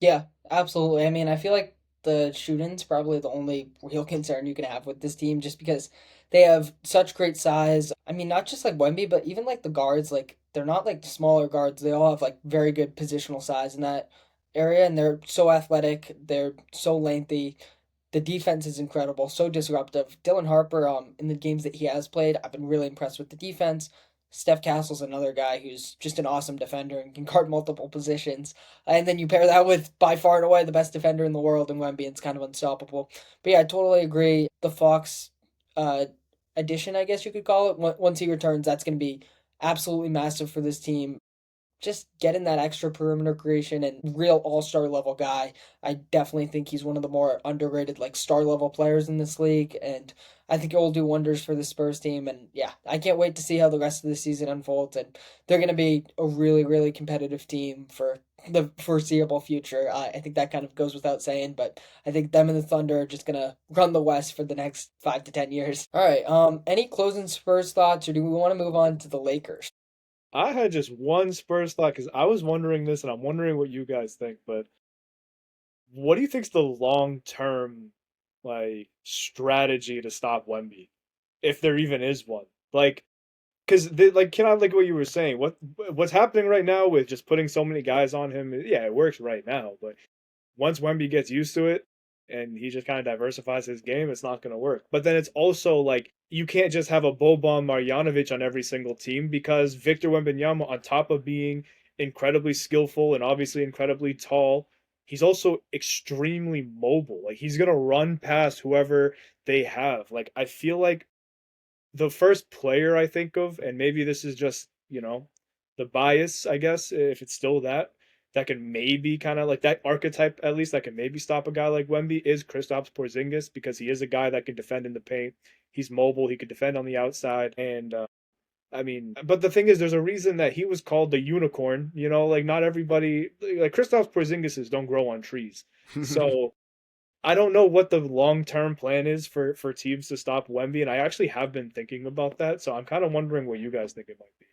Yeah, absolutely. I mean, I feel like the shooting's probably the only real concern you can have with this team just because they have such great size. I mean, not just like Wemby, but even like the guards, like they're not like smaller guards. They all have like very good positional size in that area, and they're so athletic, they're so lengthy. The defense is incredible, so disruptive. Dylan Harper, in the games that he has played, I've been really impressed with the defense. Steph Castle's another guy who's just an awesome defender and can guard multiple positions. And then you pair that with by far and away the best defender in the world in Wemby, it's kind of unstoppable. But yeah, I totally agree. The Fox uh, addition, I guess you could call it, once he returns, that's going to be absolutely massive for this team. Just getting that extra perimeter creation and real all-star level guy. I definitely think he's one of the more underrated like star level players in this league, and I think it will do wonders for the Spurs team. And yeah, I can't wait to see how the rest of the season unfolds, and they're going to be a really competitive team for the foreseeable future. I think that kind of goes without saying, but I think them and the Thunder are just gonna run the West for the next 5 to 10 years. All right. Any closing Spurs thoughts, or do we want to move on to the Lakers? I had just one Spurs thought because I was wondering this, and I'm wondering what you guys think. But what do you think's the long term like strategy to stop Wemby, if there even is one? Like, because like kind of like what you were saying, what's happening right now with just putting so many guys on him? Yeah, it works right now, but once Wemby gets used to it and he just kind of diversifies his game, it's not going to work. But then it's also like you can't just have a Boban Marjanovic on every single team because Victor Wembanyama, on top of being incredibly skillful and obviously incredibly tall, he's also extremely mobile. Like he's going to run past whoever they have. Like I feel like the first player I think of, and maybe this is just, the bias, I guess, if it's still that can maybe kind of like that archetype at least that can maybe stop a guy like Wemby is Kristaps Porzingis because he is a guy that can defend in the paint. He's mobile. He could defend on the outside, and I mean, but the thing is, there's a reason that he was called the unicorn. Like not everybody like Kristaps Porzingis don't grow on trees, so. I don't know what the long term plan is for teams to stop Wemby, and I actually have been thinking about that. So I'm kind of wondering what you guys think it might be.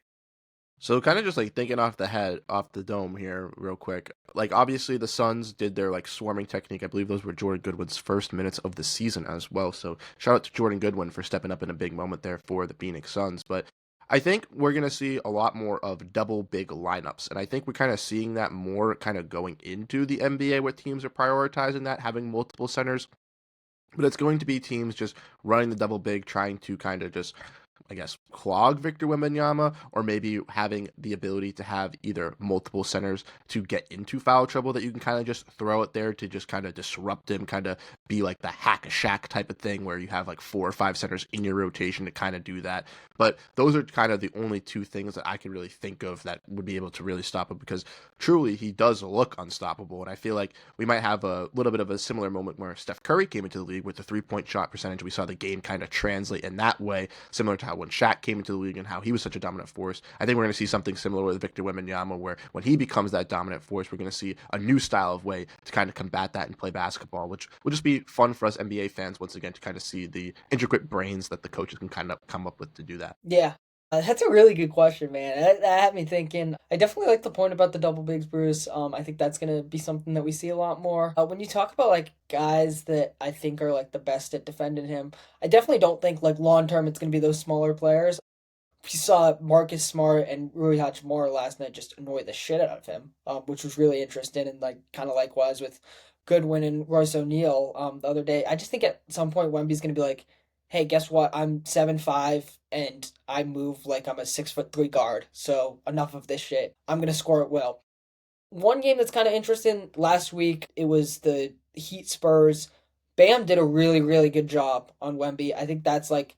So kind of just like thinking off the dome here, real quick. Like obviously the Suns did their like swarming technique. I believe those were Jordan Goodwin's first minutes of the season as well. So shout out to Jordan Goodwin for stepping up in a big moment there for the Phoenix Suns. But I think we're gonna see a lot more of double big lineups, and I think we're kind of seeing that more kind of going into the NBA where teams are prioritizing that, having multiple centers. But it's going to be teams just running the double big, trying to kind of just I guess, clog Victor Wembanyama, or maybe having the ability to have either multiple centers to get into foul trouble that you can kind of just throw it there to just kind of disrupt him, kind of be like the hack a Shaq type of thing where you have like 4 or 5 centers in your rotation to kind of do that. But those are kind of the only two things that I can really think of that would be able to really stop him because truly he does look unstoppable. And I feel like we might have a little bit of a similar moment where Steph Curry came into the league with the 3-point shot percentage. We saw the game kind of translate in that way, similar to how when Shaq came into the league and how he was such a dominant force. I think we're going to see something similar with Victor Wembanyama, where when he becomes that dominant force, we're going to see a new style of way to kind of combat that and play basketball, which will just be fun for us NBA fans once again to kind of see the intricate brains that the coaches can kind of come up with to do that. Yeah. That's a really good question, man. That had me thinking. I definitely like the point about the double bigs, Bruce. I think that's gonna be something that we see a lot more. When you talk about like guys that I think are like the best at defending him, I definitely don't think like long term it's gonna be those smaller players. We saw Marcus Smart and Rui Hachimura last night just annoy the shit out of him, which was really interesting and like kind of likewise with Goodwin and Royce O'Neal the other day. I just think at some point Wemby's gonna be like, "Hey, guess what? I'm 7'5" and I move like I'm a 6'3" guard. So enough of this shit. I'm gonna score at will." One game that's kind of interesting last week, it was the Heat Spurs. Bam did a really really good job on Wemby. I think that's like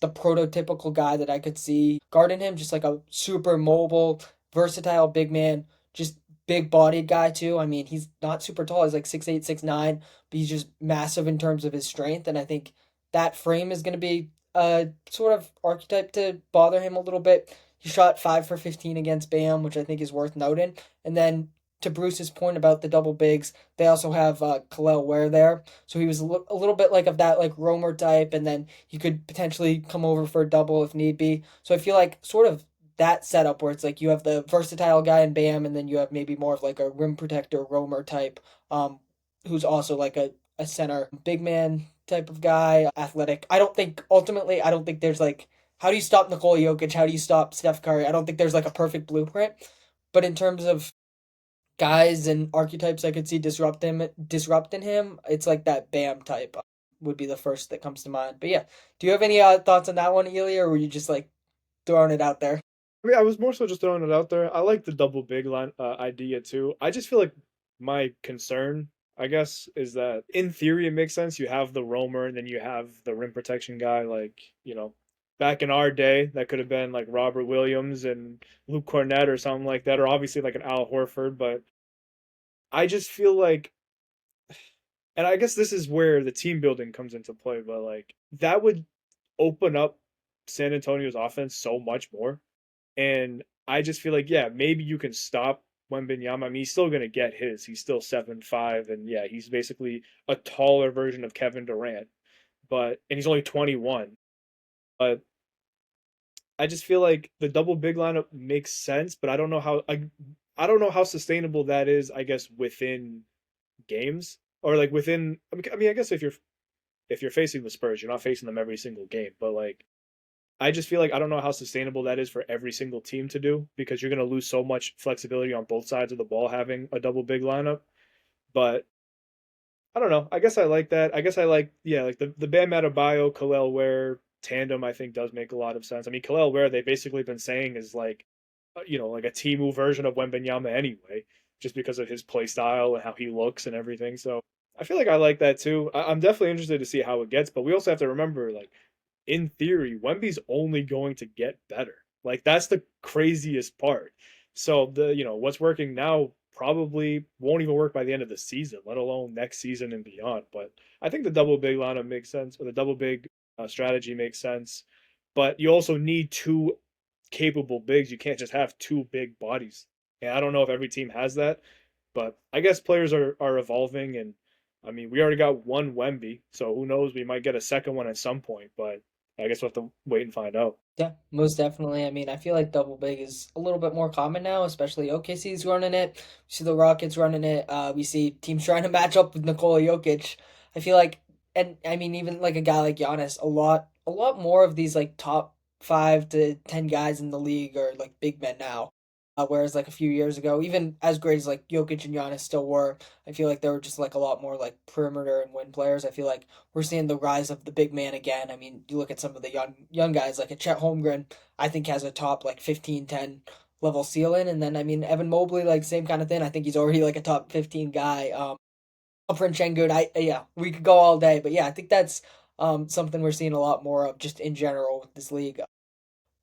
the prototypical guy that I could see guarding him, just like a super mobile, versatile big man, just big bodied guy too. I mean, he's not super tall, he's like 6'8", 6'9", but he's just massive in terms of his strength. And I think that frame is gonna be a sort of archetype to bother him a little bit. He shot 5 for 15 against Bam, which I think is worth noting. And then to Bruce's point about the double bigs, they also have Khalil Ware there. So he was a little bit like of that like roamer type, and then he could potentially come over for a double if need be. So I feel like sort of that setup where it's like you have the versatile guy in Bam, and then you have maybe more of like a rim protector roamer type, who's also like a center big man type of guy, athletic. I don't think there's like how do you stop Nikola Jokic? How do you stop Steph Curry? I don't think there's like a perfect blueprint. But in terms of guys and archetypes I could see disrupting him, it's like that Bam type would be the first that comes to mind. But yeah, do you have any thoughts on that one, Elie, or were you just like throwing it out there? I mean, I was more so just throwing it out there. I like the double big line idea too. I just feel like my concern, I guess, is that in theory it makes sense. You have the roamer, and then you have the rim protection guy. Like back in our day, that could have been like Robert Williams and Luke Cornett or something like that, or obviously like an Al Horford. But I just feel like, and I guess this is where the team building comes into play. But like that would open up San Antonio's offense so much more. And I just feel like, yeah, maybe you can stop Wembanyama. I mean, he's still gonna get his. He's still 7'5", and yeah, he's basically a taller version of Kevin Durant. And he's only 21. But I just feel like the double big lineup makes sense, but I don't know how sustainable that is. I guess within games or like within. I guess if you're facing the Spurs, you're not facing them every single game. But like, I just feel like I don't know how sustainable that is for every single team to do because you're going to lose so much flexibility on both sides of the ball having a double big lineup. But I don't know. I guess I like that. I guess I like like the Bam Adebayo Khalil Ware tandem. I think does make a lot of sense. I mean, Khalil Ware they've basically been saying is like, like a Timu version of Wembanyama anyway, just because of his play style and how he looks and everything. So I feel like I like that too. I'm definitely interested to see how it gets, but we also have to remember like in theory, Wemby's only going to get better. Like that's the craziest part. So what's working now probably won't even work by the end of the season, let alone next season and beyond. But I think the double big lineup makes sense, or the double big strategy makes sense. But you also need two capable bigs. You can't just have two big bodies. And I don't know if every team has that, but I guess players are evolving. And I mean, we already got one Wemby, so who knows? We might get a second one at some point. But I guess we'll have to wait and find out. Yeah, most definitely. I mean, I feel like double big is a little bit more common now, especially OKC's running it. We see the Rockets running it. We see teams trying to match up with Nikola Jokic. I feel like, and I mean, even like a guy like Giannis, a lot more of these like top 5 to 10 guys in the league are like big men now. Whereas like a few years ago, even as great as like Jokic and Giannis still were, I feel like they were just like a lot more like perimeter and wing players. I feel like we're seeing the rise of the big man again. I mean, you look at some of the young guys like a Chet Holmgren, I think has a top like 15-10 level ceiling, and then I mean Evan Mobley like same kind of thing. I think he's already like a top 15 guy. Prince Şengün, yeah, we could go all day, but yeah, I think that's something we're seeing a lot more of just in general with this league.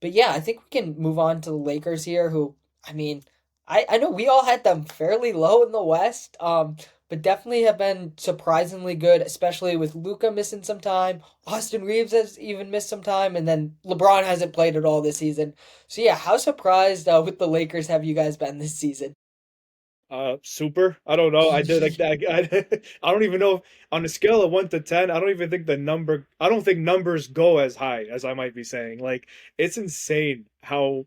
But yeah, I think we can move on to the Lakers here, who, I mean, I know we all had them fairly low in the West, but definitely have been surprisingly good, especially with Luka missing some time. Austin Reeves has even missed some time, and then LeBron hasn't played at all this season. So yeah, how surprised with the Lakers have you guys been this season? Super. I don't know. I did like that. I don't even know on a scale of 1 to 10. I don't even think the number. I don't think numbers go as high as I might be saying. Like it's insane how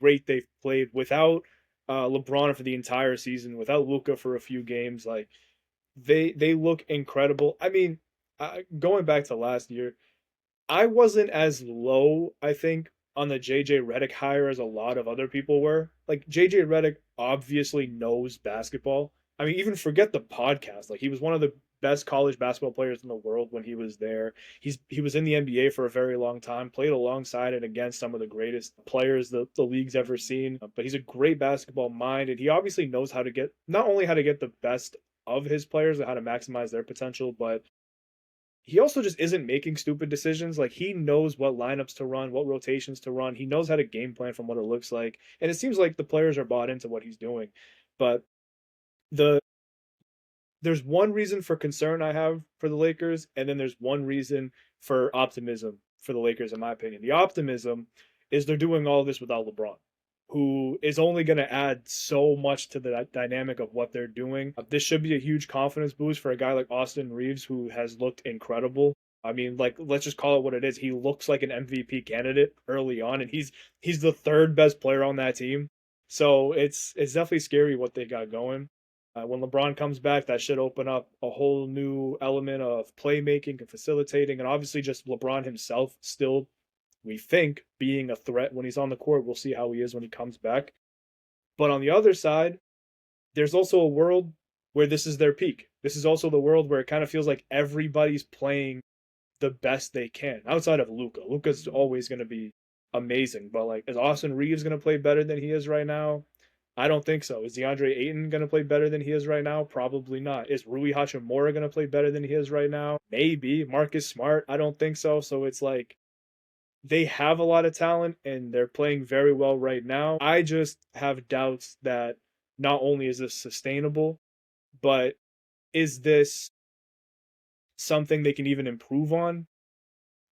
great they've played without LeBron for the entire season, without Luka for a few games. Like they look incredible. I mean, going back to last year, I wasn't as low, I think, on the JJ Redick hire as a lot of other people were. Like JJ Redick obviously knows basketball. I mean, even forget the podcast. Like he was one of the best college basketball players in the world when he was there. He was in the NBA for a very long time, played alongside and against some of the greatest players the league's ever seen. But he's a great basketball mind, and he obviously knows how to get not only how to get the best of his players and how to maximize their potential, but he also just isn't making stupid decisions. Like he knows what lineups to run, what rotations to run. He knows how to game plan from what it looks like. And it seems like the players are bought into what he's doing. But the there's one reason for concern I have for the Lakers, and then there's one reason for optimism for the Lakers, in my opinion. The optimism is they're doing all this without LeBron, who is only going to add so much to the dynamic of what they're doing. This should be a huge confidence boost for a guy like Austin Reeves, who has looked incredible. I mean, like let's just call it what it is. He looks like an MVP candidate early on, and he's the third best player on that team. So it's definitely scary what they got going. When LeBron comes back, that should open up a whole new element of playmaking and facilitating, and obviously just LeBron himself still, we think, being a threat when he's on the court. We'll see how he is when he comes back. But on the other side, there's also a world where this is their peak. This is also the world where it kind of feels like everybody's playing the best they can outside of Luka. Luka's always going to be amazing, but like, is Austin Reeves going to play better than he is right now? I don't think so. Is DeAndre Ayton going to play better than he is right now? Probably not. Is Rui Hachimura going to play better than he is right now? Maybe. Marcus Smart? I don't think so. So it's like they have a lot of talent and they're playing very well right now. I just have doubts that not only is this sustainable, but is this something they can even improve on?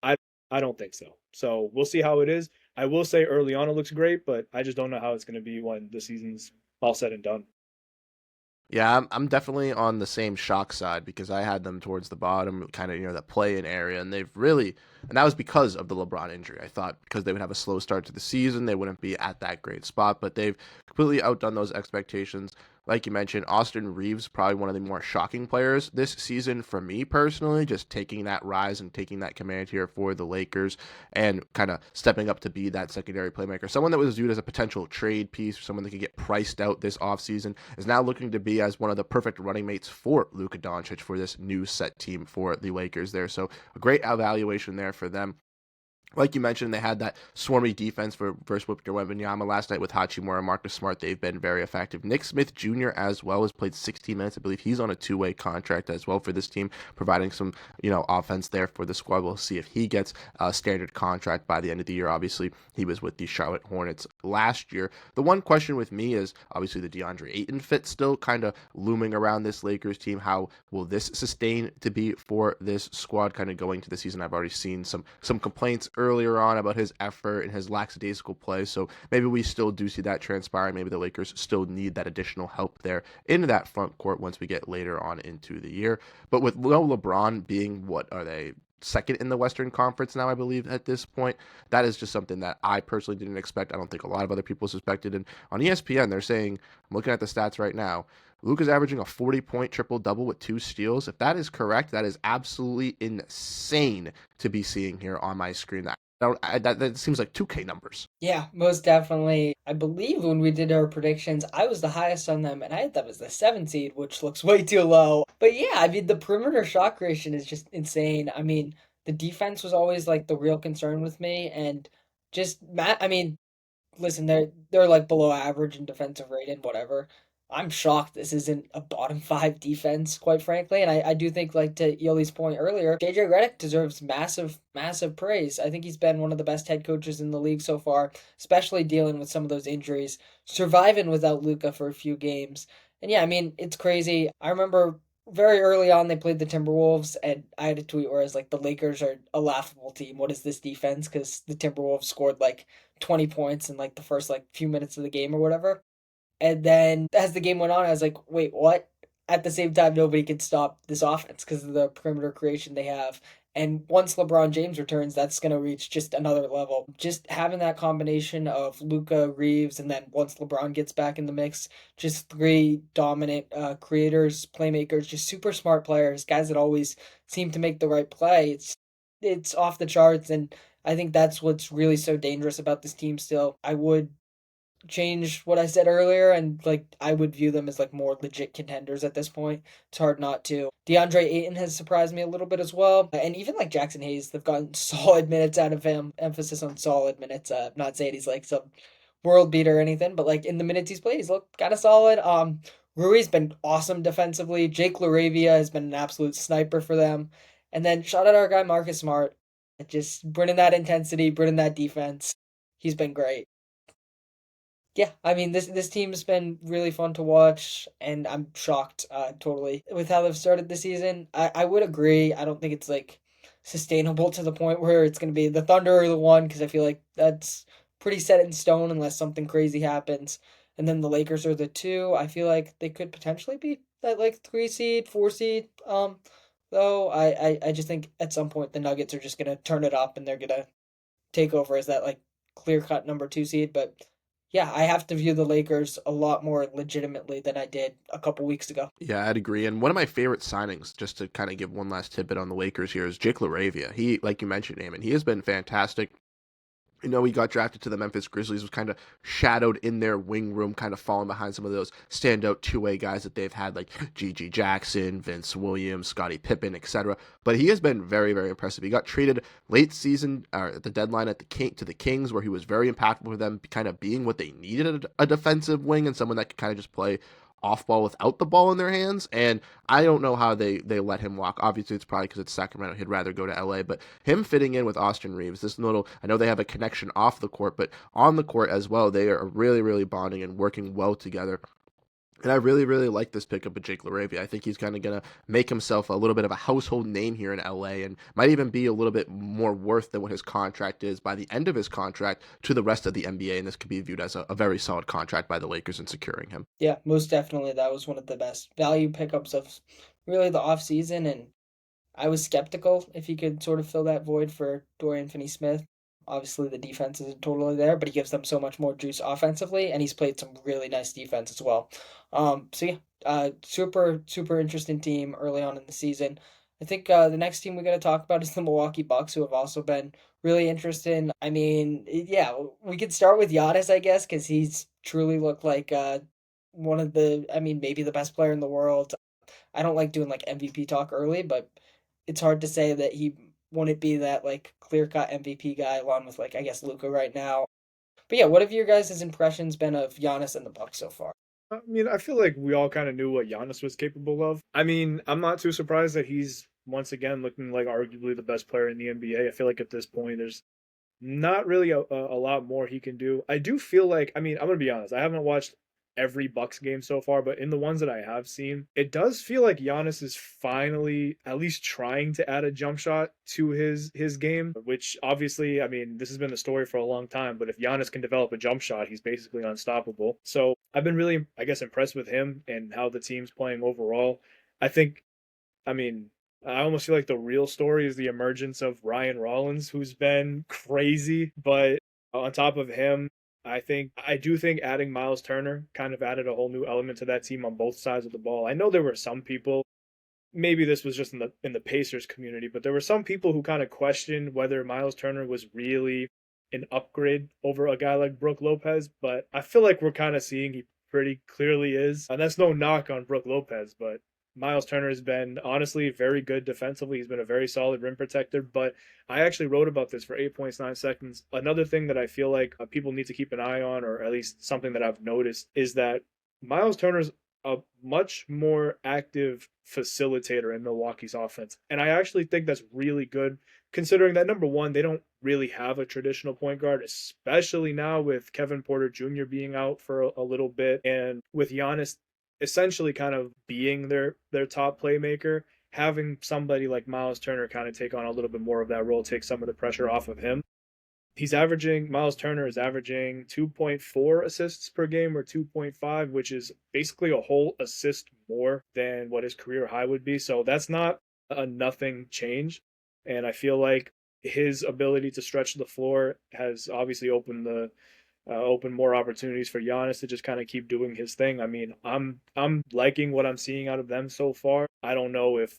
I I don't think so. So we'll see how it is. I will say early on it looks great, but I just don't know how it's going to be when the season's all said and done. Yeah, I'm definitely on the same shock side because I had them towards the bottom, kind of, that play-in area, and and that was because of the LeBron injury. I thought because they would have a slow start to the season, they wouldn't be at that great spot, but they've completely outdone those expectations. Like you mentioned, Austin Reeves, probably one of the more shocking players this season for me personally, just taking that rise and taking that command here for the Lakers and kind of stepping up to be that secondary playmaker. Someone that was viewed as a potential trade piece, someone that could get priced out this offseason, is now looking to be as one of the perfect running mates for Luka Doncic for this new set team for the Lakers there. So a great evaluation there for them. Like you mentioned, they had that swarmy defense versus Victor Wembanyama last night with Hachimura and Marcus Smart. They've been very effective. Nick Smith Jr. as well has played 16 minutes. I believe he's on a two-way contract as well for this team, providing some, offense there for the squad. We'll see if he gets a standard contract by the end of the year. Obviously, he was with the Charlotte Hornets last year. The one question with me is obviously the DeAndre Ayton fit still kind of looming around this Lakers team. How will this sustain to be for this squad kind of going to the season? I've already seen some complaints earlier on about his effort and his lackadaisical play. So maybe we still do see that transpiring. Maybe the Lakers still need that additional help there in that front court once we get later on into the year. But with LeBron being, what are they, second in the Western Conference now, I believe, at this point, that is just something that I personally didn't expect. I don't think a lot of other people suspected. And on ESPN, they're saying, I'm looking at the stats right now, Luka's averaging a 40-point triple-double with 2 steals. If that is correct, that is absolutely insane to be seeing here on my screen. That seems like 2K numbers. Yeah, most definitely. I believe when we did our predictions, I was the highest on them, and I had them as the 7 seed, which looks way too low. But yeah, I mean, the perimeter shot creation is just insane. I mean, the defense was always like the real concern with me, and just Matt. I mean, listen, they're like below average in defensive rating, whatever. I'm shocked this isn't a bottom five defense, quite frankly. And I do think, like to Yoli's point earlier, JJ Redick deserves massive, massive praise. I think he's been one of the best head coaches in the league so far, especially dealing with some of those injuries, surviving without Luka for a few games. And yeah, I mean, it's crazy. I remember very early on they played the Timberwolves, and I had a tweet where I was like, the Lakers are a laughable team. What is this defense? Because the Timberwolves scored like 20 points in like the first like few minutes of the game or whatever. And then as the game went on, I was like, wait, what? At the same time, nobody can stop this offense because of the perimeter creation they have. And once LeBron James returns, that's going to reach just another level. Just having that combination of Luka, Reeves, and then once LeBron gets back in the mix, just 3 dominant creators, playmakers, just super smart players, guys that always seem to make the right play. It's off the charts, and I think that's what's really so dangerous about this team still. I would change what I said earlier, and like I would view them as like more legit contenders at this point. It's hard not to. DeAndre Ayton has surprised me a little bit as well, and even like Jackson Hayes, they've gotten solid minutes out of him. Emphasis on solid minutes. Not saying he's like some world beater or anything, but like in the minutes he's played, he's looked kind of solid. Rui's been awesome defensively. Jake LaRavia has been an absolute sniper for them, and then shout out our guy Marcus Smart, just bringing that intensity, bringing that defense. He's been great. Yeah, I mean this team's been really fun to watch, and I'm shocked, totally with how they've started the season. I would agree. I don't think it's like sustainable to the point where it's going to be the Thunder or the one, because I feel like that's pretty set in stone unless something crazy happens. And then the Lakers are the two. I feel like they could potentially be that like 3 seed, 4 seed. Though I just think at some point the Nuggets are just gonna turn it up and they're gonna take over as that like clear cut number 2 seed. But yeah, I have to view the Lakers a lot more legitimately than I did a couple weeks ago. Yeah, I'd agree. And one of my favorite signings, just to kind of give one last tidbit on the Lakers here, is Jake LaRavia. He, like you mentioned, Eamon, he has been fantastic. He got drafted to the Memphis Grizzlies, was kind of shadowed in their wing room, kind of falling behind some of those standout two-way guys that they've had, like G.G. Jackson, Vince Williams, Scottie Pippen, etc. But he has been very, very impressive. He got traded late season at the deadline to the Kings, where he was very impactful for them, kind of being what they needed, a defensive wing and someone that could kind of just play off ball without the ball in their hands. And I don't know how they let him walk. Obviously, it's probably because it's Sacramento. He'd rather go to LA. But him fitting in with Austin Reeves, I know they have a connection off the court, but on the court as well, they are really, really bonding and working well together. And I really, really like this pickup of Jake LaRavia. I think he's kind of going to make himself a little bit of a household name here in LA and might even be a little bit more worth than what his contract is by the end of his contract to the rest of the NBA. And this could be viewed as a very solid contract by the Lakers in securing him. Yeah, most definitely. That was one of the best value pickups of really the offseason. And I was skeptical if he could sort of fill that void for Dorian Finney-Smith. Obviously, the defense isn't totally there, but he gives them so much more juice offensively, and he's played some really nice defense as well. So yeah, super super interesting team early on in the season. I think the next team we got to talk about is the Milwaukee Bucks, who have also been really interesting. I mean, yeah, we could start with Giannis, I guess, because he's truly looked like one of the, I mean, maybe the best player in the world. I don't like doing like MVP talk early, but it's hard to say that he wouldn't be that like clear cut MVP guy along with like I guess Luca right now. But yeah, what have your guys' impressions been of Giannis and the Bucks so far? I mean, I feel like we all kind of knew what Giannis was capable of. I mean, I'm not too surprised that he's once again looking like arguably the best player in the NBA. I feel like at this point, there's not really a lot more he can do. I do feel like, I mean, I'm gonna be honest. I haven't watched every Bucks game so far, but in the ones that I have seen, it does feel like Giannis is finally at least trying to add a jump shot to his game, which obviously, I mean, this has been the story for a long time, but if Giannis can develop a jump shot, he's basically unstoppable. So I've been really, I guess, impressed with him and how the team's playing overall. I think, I mean, I almost feel like the real story is the emergence of Ryan Rollins, who's been crazy. But on top of him, I do think adding Miles Turner kind of added a whole new element to that team on both sides of the ball. I know there were some people, maybe this was just in the Pacers community, but there were some people who kind of questioned whether Miles Turner was really an upgrade over a guy like Brook Lopez. But I feel like we're kind of seeing he pretty clearly is, and that's no knock on Brook Lopez, but Miles Turner has been honestly very good defensively. He's been a very solid rim protector, but I actually wrote about this for 8.9 seconds. Another thing that I feel like people need to keep an eye on, or at least something that I've noticed, is that Miles Turner's a much more active facilitator in Milwaukee's offense. And I actually think that's really good, considering that number one, they don't really have a traditional point guard, especially now with Kevin Porter Jr. being out for a little bit and with Giannis essentially kind of being their top playmaker. Having somebody like Miles Turner kind of take on a little bit more of that role, take some of the pressure off of him. Miles Turner is averaging 2.4 assists per game or 2.5, which is basically a whole assist more than what his career high would be. So that's not a nothing change. And I feel like his ability to stretch the floor has obviously open more opportunities for Giannis to just kind of keep doing his thing. I mean, I'm liking what I'm seeing out of them so far. I don't know if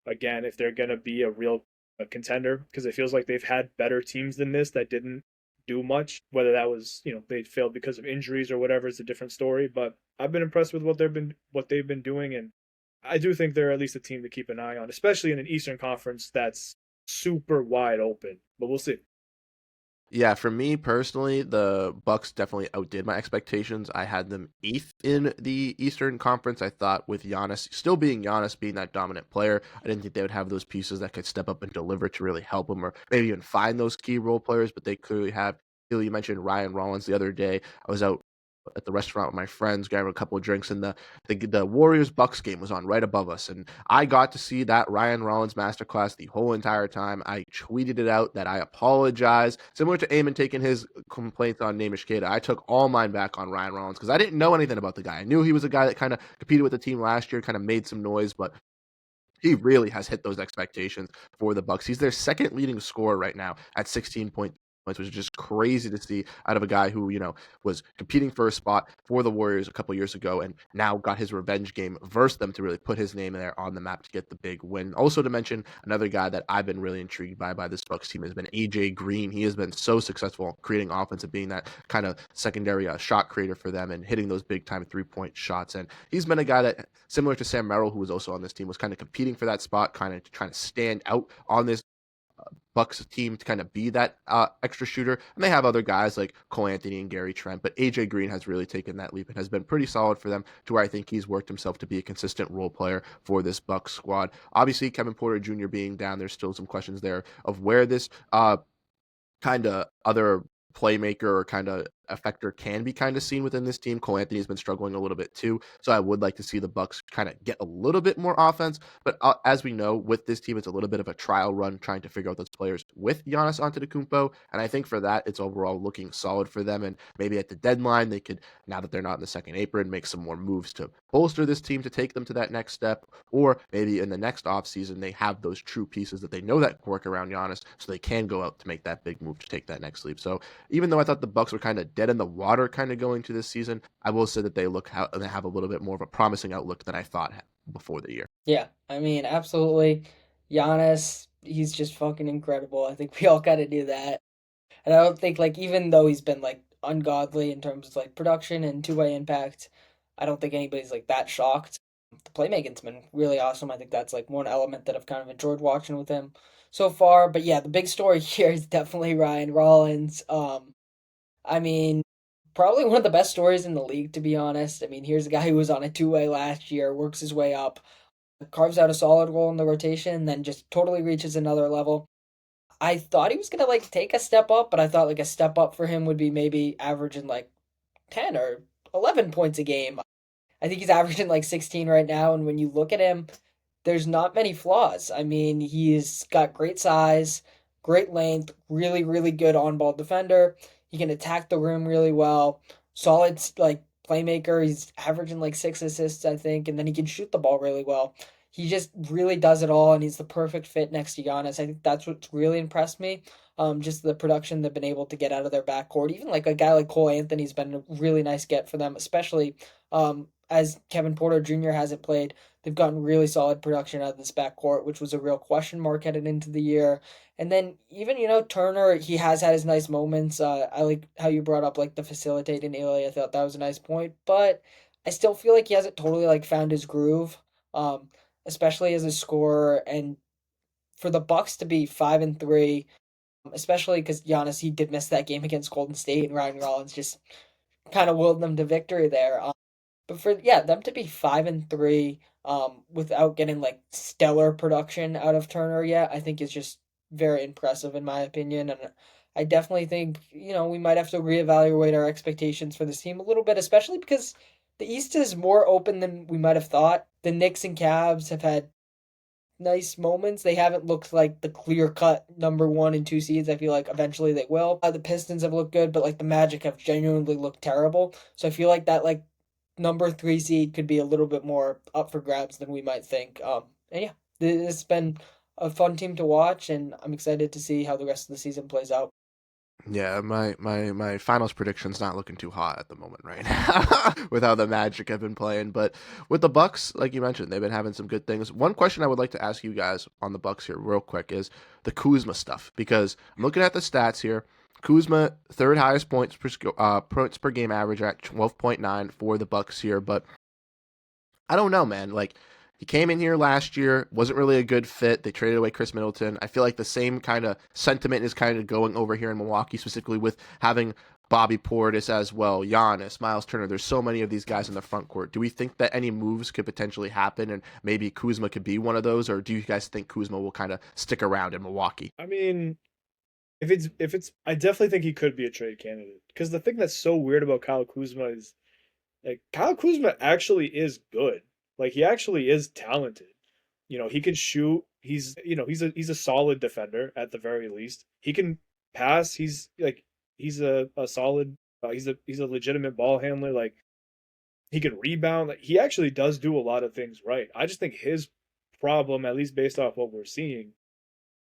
again if they're gonna be a real contender because it feels like they've had better teams than this that didn't do much. Whether that was they failed because of injuries or whatever is a different story. But I've been impressed with what they've been doing, and I do think they're at least a team to keep an eye on, especially in an Eastern Conference that's super wide open. But we'll see. Yeah, for me personally, the Bucks definitely outdid my expectations. I had them eighth in the Eastern Conference. I thought with Giannis still being Giannis, being that dominant player, I didn't think they would have those pieces that could step up and deliver to really help them, or maybe even find those key role players. But they clearly have. You mentioned Ryan Rollins the other day. I was out at the restaurant with my friends, grabbing a couple of drinks, and the Warriors Bucks game was on right above us, and I got to see that Ryan Rollins masterclass the whole entire time. I tweeted it out that I apologize, similar to Eamon taking his complaints on Namish Keita. I took all mine back on Ryan Rollins because I didn't know anything about the guy. I knew he was a guy that kind of competed with the team last year, kind of made some noise, but he really has hit those expectations for the Bucks. He's their second leading scorer right now at 16 points, which is just crazy to see out of a guy who, was competing for a spot for the Warriors a couple years ago and now got his revenge game versus them to really put his name there on the map to get the big win. Also to mention another guy that I've been really intrigued by this Bucks team has been AJ Green. He has been so successful creating offense and being that kind of secondary shot creator for them and hitting those big time 3-point shots. And he's been a guy that, similar to Sam Merrill, who was also on this team, was kind of competing for that spot, kind of trying to stand out on this Bucks team to kind of be that extra shooter. And they have other guys like Cole Anthony and Gary Trent, but AJ Green has really taken that leap and has been pretty solid for them to where I think he's worked himself to be a consistent role player for this Bucks squad. Obviously, Kevin Porter Jr. being down, there's still some questions there of where this kind of other playmaker or kind of a factor can be kind of seen within this team. Cole Anthony's been struggling a little bit too, so I would like to see the Bucks kind of get a little bit more offense. But as we know, with this team, it's a little bit of a trial run trying to figure out those players with Giannis Antetokounmpo, and I think for that, it's overall looking solid for them. And maybe at the deadline, they could, now that they're not in the second apron, make some more moves to bolster this team to take them to that next step. Or maybe in the next offseason, they have those true pieces that they know that work around Giannis, so they can go out to make that big move to take that next leap. So even though I thought the Bucks were kind of dead in the water kind of going to this season, I will say that they have a little bit more of a promising outlook than I thought before the year. Yeah, I mean, absolutely. Giannis, he's just fucking incredible. I think we all kind of knew that. And I don't think, like, even though he's been, like, ungodly in terms of, like, production and two-way impact, I don't think anybody's, like, that shocked. The playmaking's been really awesome. I think that's, like, one element that I've kind of enjoyed watching with him so far. But yeah, the big story here is definitely Ryan Rollins. I mean, probably one of the best stories in the league, to be honest. I mean, here's a guy who was on a two-way last year, works his way up, carves out a solid role in the rotation, and then just totally reaches another level. I thought he was gonna like take a step up, but I thought like a step up for him would be maybe averaging like 10 or 11 points a game. I think he's averaging like 16 right now, and when you look at him, there's not many flaws. I mean, he's got great size, great length, really, really good on ball defender. He can attack the rim really well. Solid, like, playmaker. He's averaging like 6 assists, I think, and then he can shoot the ball really well. He just really does it all, and he's the perfect fit next to Giannis. I think that's what's really impressed me. Just the production they've been able to get out of their backcourt. Even like a guy like Cole Anthony's been a really nice get for them, especially as Kevin Porter Jr. hasn't played. They've gotten really solid production out of this backcourt, which was a real question mark headed into the year. And then even, Turner, he has had his nice moments. I like how you brought up like the facilitating Elie. I thought that was a nice point, but I still feel like he hasn't totally like found his groove, especially as a scorer. And for the Bucks to be 5-3, especially because Giannis, he did miss that game against Golden State, and Ryan Rollins just kind of willed them to victory there. But for them to be 5-3, without getting like stellar production out of Turner yet, I think is just very impressive in my opinion. And I definitely think we might have to reevaluate our expectations for this team a little bit, especially because the East is more open than we might have thought. The Knicks and Cavs have had nice moments. They haven't looked like the clear cut number 1 and 2 seeds. I feel like eventually they will. The Pistons have looked good, but like the Magic have genuinely looked terrible. So I feel like that like number 3 seed could be a little bit more up for grabs than we might think. And yeah, this has been a fun team to watch, and I'm excited to see how the rest of the season plays out. Yeah, my finals prediction's not looking too hot at the moment right now with how the Magic have been playing. But with the Bucks, like you mentioned, they've been having some good things. One question I would like to ask you guys on the Bucks here real quick is the Kuzma stuff, because I'm looking at the stats here. Kuzma, third highest points per game average at 12.9 for the Bucks here, but I don't know, man. Like, he came in here last year, wasn't really a good fit. They traded away Chris Middleton. I feel like the same kind of sentiment is kind of going over here in Milwaukee, specifically with having Bobby Portis as well, Giannis, Miles Turner. There's so many of these guys in the front court. Do we think that any moves could potentially happen and maybe Kuzma could be one of those, or do you guys think Kuzma will kind of stick around in Milwaukee? I mean, if it's, I definitely think he could be a trade candidate, because the thing that's so weird about Kyle Kuzma is like Kyle Kuzma actually is good. Like he actually is talented. He can shoot. He's a solid defender at the very least. He can pass. He's a solid. He's a legitimate ball handler. Like he can rebound. Like he actually does do a lot of things right. I just think his problem, at least based off what we're seeing,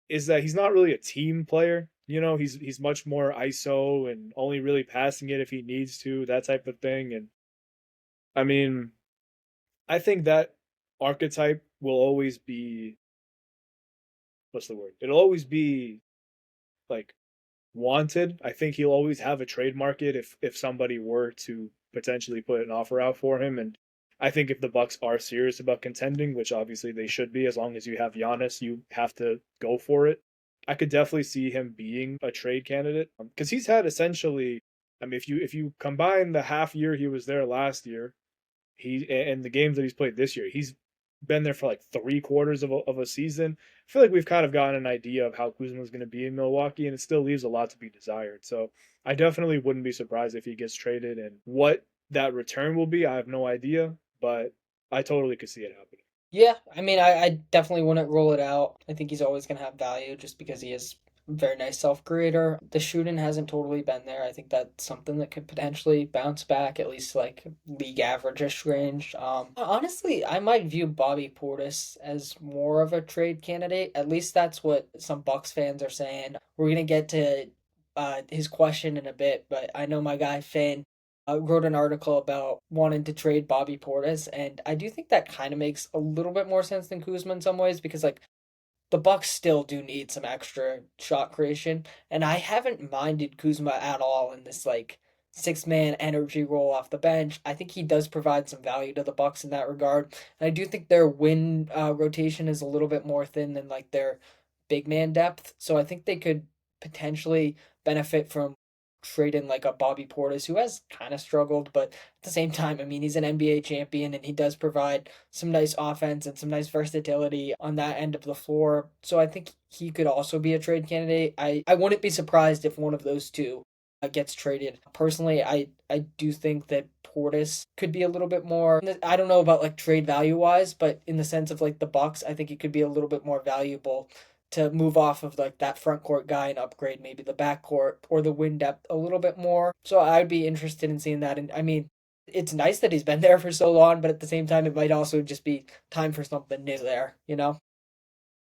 is that he's not really a team player. He's much more ISO and only really passing it if he needs to, that type of thing. And I mean, I think that archetype will always be, what's the word? It'll always be like wanted. I think he'll always have a trade market if somebody were to potentially put an offer out for him. And I think if the Bucks are serious about contending, which obviously they should be, as long as you have Giannis, you have to go for it. I could definitely see him being a trade candidate, because he's had essentially. I mean, if you combine the half year he was there last year, and the games that he's played this year, he's been there for like 3/4 of a season, I feel like we've kind of gotten an idea of how Kuzma is going to be in Milwaukee, and it still leaves a lot to be desired. So I definitely wouldn't be surprised if he gets traded, and what that return will be, I have no idea, but I totally could see it happening. Yeah, I mean, I definitely wouldn't rule it out. I think he's always going to have value just because he is a very nice self creator. The shooting hasn't totally been there. I think that's something that could potentially bounce back, at least like league average range. Honestly, I might view Bobby Portis as more of a trade candidate. At least that's what some Bucks fans are saying. We're going to get to his question in a bit, but I know my guy Finn wrote an article about wanting to trade Bobby Portis, and I do think that kind of makes a little bit more sense than Kuzma in some ways because like the Bucks still do need some extra shot creation, and I haven't minded Kuzma at all in this like six-man energy role off the bench. I think he does provide some value to the Bucks in that regard, and I do think their win rotation is a little bit more thin than like their big man depth, so I think they could potentially benefit from trading like a Bobby Portis who has kind of struggled, but at the same time, I mean, he's an NBA champion and he does provide some nice offense and some nice versatility on that end of the floor. So I think he could also be a trade candidate. I wouldn't be surprised if one of those two gets traded. Personally, I do think that Portis could be a little bit more. I don't know about like trade value wise, but in the sense of like the Bucks, I think it could be a little bit more valuable to move off of like that front court guy and upgrade maybe the back court or the win depth a little bit more. So I'd be interested in seeing that. And I mean, it's nice that he's been there for so long, but at the same time, it might also just be time for something new there, you know?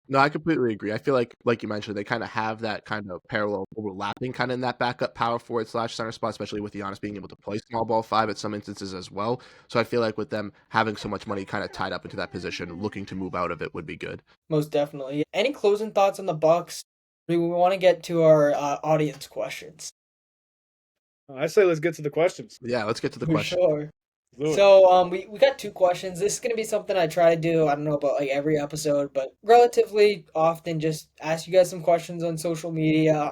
No, I completely agree. I feel like you mentioned, they kind of have that kind of parallel overlapping kind of in that backup power forward slash center spot, especially with Giannis being able to play small ball five at some instances as well. So I feel like with them having so much money kind of tied up into that position, looking to move out of it would be good. Most definitely. Any closing thoughts on the Bucks? We want to get to our audience questions. I say let's get to the questions. Yeah, let's get to the For question. sure. Do it. So we got two questions. This is gonna be something I try to do. I don't know about like every episode, but relatively often just ask you guys some questions on social media.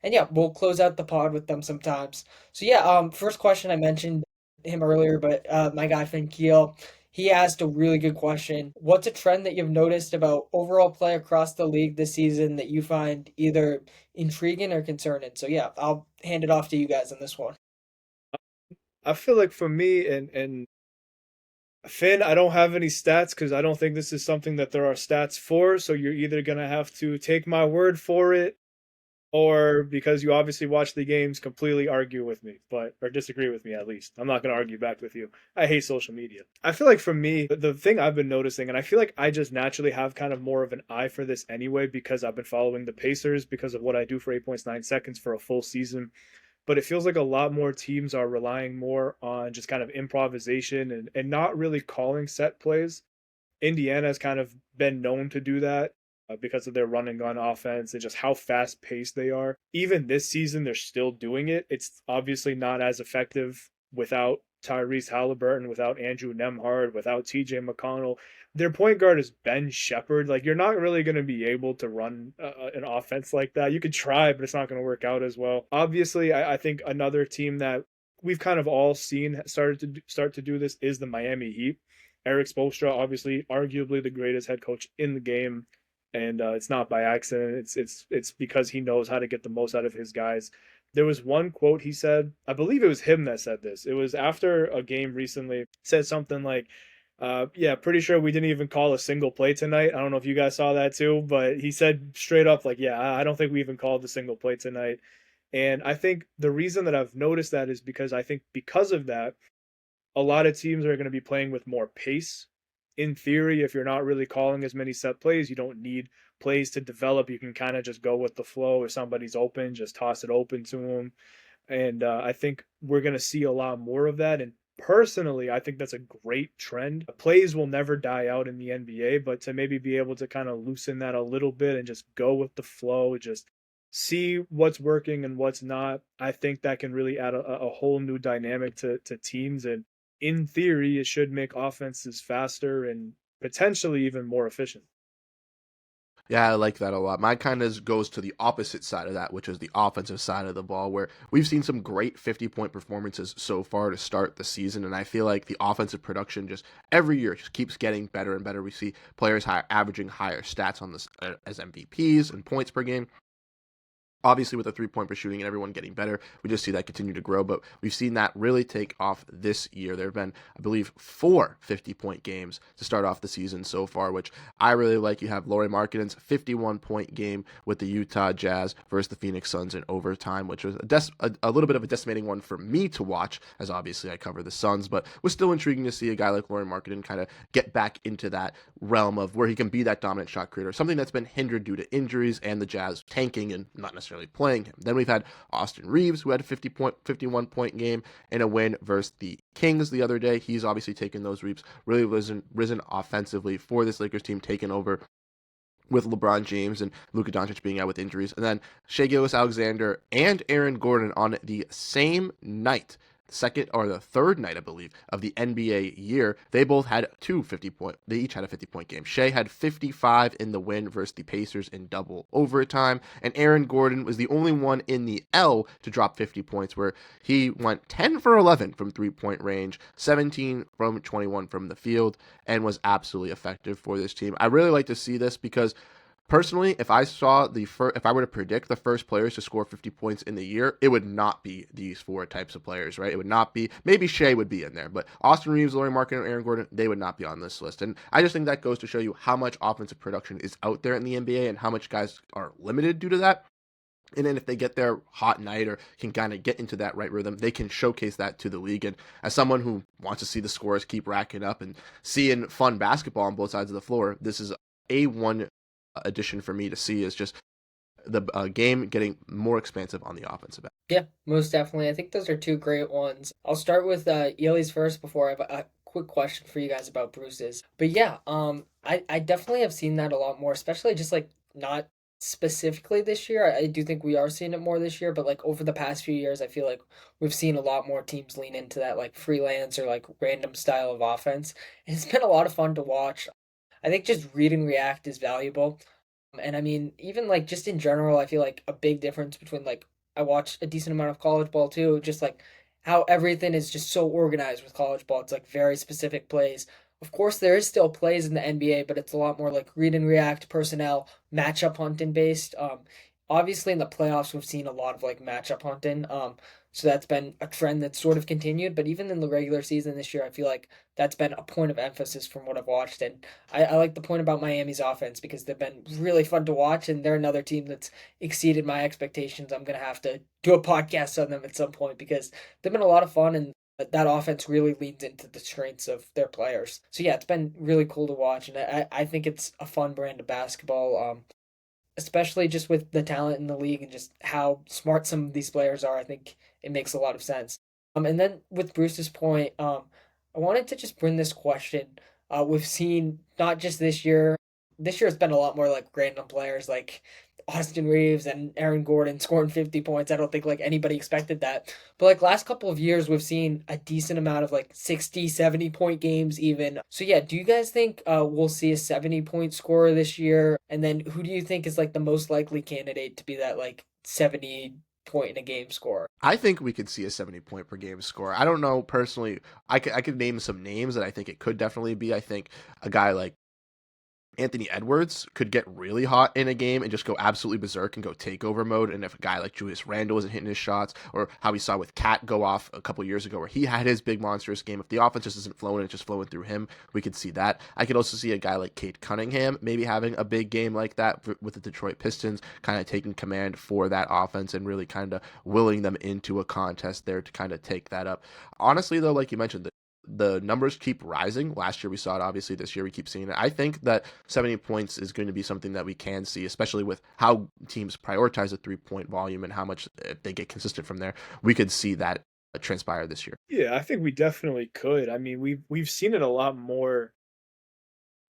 And yeah, we'll close out the pod with them sometimes. So yeah, first question I mentioned him earlier, but my guy Finn Keel, he asked a really good question. What's a trend that you've noticed about overall play across the league this season that you find either intriguing or concerning? So yeah, I'll hand it off to you guys on this one. I feel like for me and Finn, I don't have any stats because I don't think this is something that there are stats for. So you're either gonna have to take my word for it, or because you obviously watch the games, completely argue with me, but or disagree with me at least. I'm not gonna argue back with you. I hate social media. I feel like for me, the thing I've been noticing, and I feel like I just naturally have kind of more of an eye for this anyway, because I've been following the Pacers because of what I do for 8.9 seconds for a full season. But it feels like a lot more teams are relying more on just kind of improvisation and not really calling set plays. Indiana has kind of been known to do that because of their run and gun offense and just how fast paced they are. Even this season, they're still doing it. It's obviously not as effective without Tyrese Halliburton, without Andrew Nemhard, without TJ McConnell. Their point guard is Ben Shepherd. Like, you're not really going to be able to run an offense like that. You could try, but it's not going to work out as well. Obviously, I think another team that we've kind of all seen start to do this is the Miami Heat. Eric Spoelstra, obviously, arguably the greatest head coach in the game, and it's not by accident. It's because he knows how to get the most out of his guys. There was one quote he said. I believe it was him that said this. It was after a game recently. Said something like, "Yeah, pretty sure we didn't even call a single play tonight." I don't know if you guys saw that too, but he said straight up like, "Yeah, I don't think we even called a single play tonight." And I think the reason that I've noticed that is because I think because of that, a lot of teams are going to be playing with more pace. In theory, if you're not really calling as many set plays, you don't need plays to develop. You can kind of just go with the flow. If somebody's open, just toss it open to them. And I think we're going to see a lot more of that. And personally, I think that's a great trend. Plays will never die out in the NBA, but to maybe be able to kind of loosen that a little bit and just go with the flow, just see what's working and what's not, I think that can really add a whole new dynamic to teams. And in theory, it should make offenses faster and potentially even more efficient. Yeah, I like that a lot. Mine kind of goes to the opposite side of that, which is the offensive side of the ball, where we've seen some great 50-point performances so far to start the season. And I feel like the offensive production just every year just keeps getting better and better. We see players averaging higher stats on this as MVPs and points per game. Obviously, with the 3-point per shooting and everyone getting better, we just see that continue to grow. But we've seen that really take off this year. There have been, I believe, 4 50-point games to start off the season so far, which I really like. You have Lauri Markkanen's 51-point game with the Utah Jazz versus the Phoenix Suns in overtime, which was a little bit of a decimating one for me to watch, as obviously I cover the Suns, but was still intriguing to see a guy like Lauri Markkanen kind of get back into that realm of where he can be that dominant shot creator, something that's been hindered due to injuries and the Jazz tanking and not necessarily playing him. Then we've had Austin Reeves, who had a 51-point game in a win versus the Kings the other day. He's obviously taken those reaps, really risen offensively for this Lakers team, taken over with LeBron James and Luka Doncic being out with injuries. And then Shai Gilgeous-Alexander and Aaron Gordon on the same night, second or the third night, I believe, of the NBA year, they both had they each had a 50-point game. Shai had 55 in the win versus the Pacers in double overtime, and Aaron Gordon was the only one in the L to drop 50 points, where he went 10 for 11 from 3-point range, 17 from 21 from the field, and was absolutely effective for this team. I really like to see this because personally, if I were to predict the first players to score 50 points in the year, it would not be these 4 types of players, right? It would not be, maybe Shai would be in there, but Austin Reeves, Lauri Markkanen, and Aaron Gordon, they would not be on this list. And I just think that goes to show you how much offensive production is out there in the NBA and how much guys are limited due to that. And then if they get their hot night or can kind of get into that right rhythm, they can showcase that to the league. And as someone who wants to see the scores keep racking up and seeing fun basketball on both sides of the floor, this is A1 addition for me to see, is just the game getting more expansive on the offensive end. Yeah, most definitely. I think those are 2 great ones. I'll start with Elie's first before I have a quick question for you guys about Bruce's. But yeah, I definitely have seen that a lot more, especially just like not specifically this year. I do think we are seeing it more this year, but like over the past few years, I feel like we've seen a lot more teams lean into that like freelance or like random style of offense. And it's been a lot of fun to watch. I think just read and react is valuable. And I mean, even like just in general, I feel like a big difference between like I watch a decent amount of college ball too, just like how everything is just so organized with college ball. It's like very specific plays. Of course, there is still plays in the NBA, but it's a lot more like read and react, personnel, matchup hunting based. Obviously in the playoffs, we've seen a lot of like matchup hunting. So that's been a trend that's sort of continued. But even in the regular season this year, I feel like that's been a point of emphasis from what I've watched. And I like the point about Miami's offense because they've been really fun to watch, and they're another team that's exceeded my expectations. I'm gonna have to do a podcast on them at some point because they've been a lot of fun, and that offense really leans into the strengths of their players. So yeah, it's been really cool to watch, and I think it's a fun brand of basketball. Especially just with the talent in the league and just how smart some of these players are. I think it makes a lot of sense. And then with Bruce's point, I wanted to just bring this question. We've seen not just this year. This year has been a lot more like random players like Austin Reeves and Aaron Gordon scoring 50 points. I don't think like anybody expected that. But like last couple of years, we've seen a decent amount of like 60, 70-point games even. So yeah, do you guys think we'll see a 70-point scorer this year? And then who do you think is like the most likely candidate to be that like 70 point in a game scorer? I think we could see a 70-point per game score. I don't know personally. I could name some names that I think it could definitely be. I think a guy like Anthony Edwards could get really hot in a game and just go absolutely berserk and go takeover mode. And if a guy like Julius Randle isn't hitting his shots, or how we saw with Cat go off a couple years ago where he had his big monstrous game, if the offense just isn't flowing, it's just flowing through him, we could see that. I could also see a guy like Cade Cunningham maybe having a big game like that with the Detroit Pistons, kind of taking command for that offense and really kind of willing them into a contest there to kind of take that up. Honestly, though, like you mentioned, the numbers keep rising. Last year we saw it, obviously this year we keep seeing it. I think that 70 points is going to be something that we can see, especially with how teams prioritize the 3-point volume and how much, if they get consistent from there, we could see that transpire this year. Yeah, I think we definitely could. I mean, we've seen it a lot more.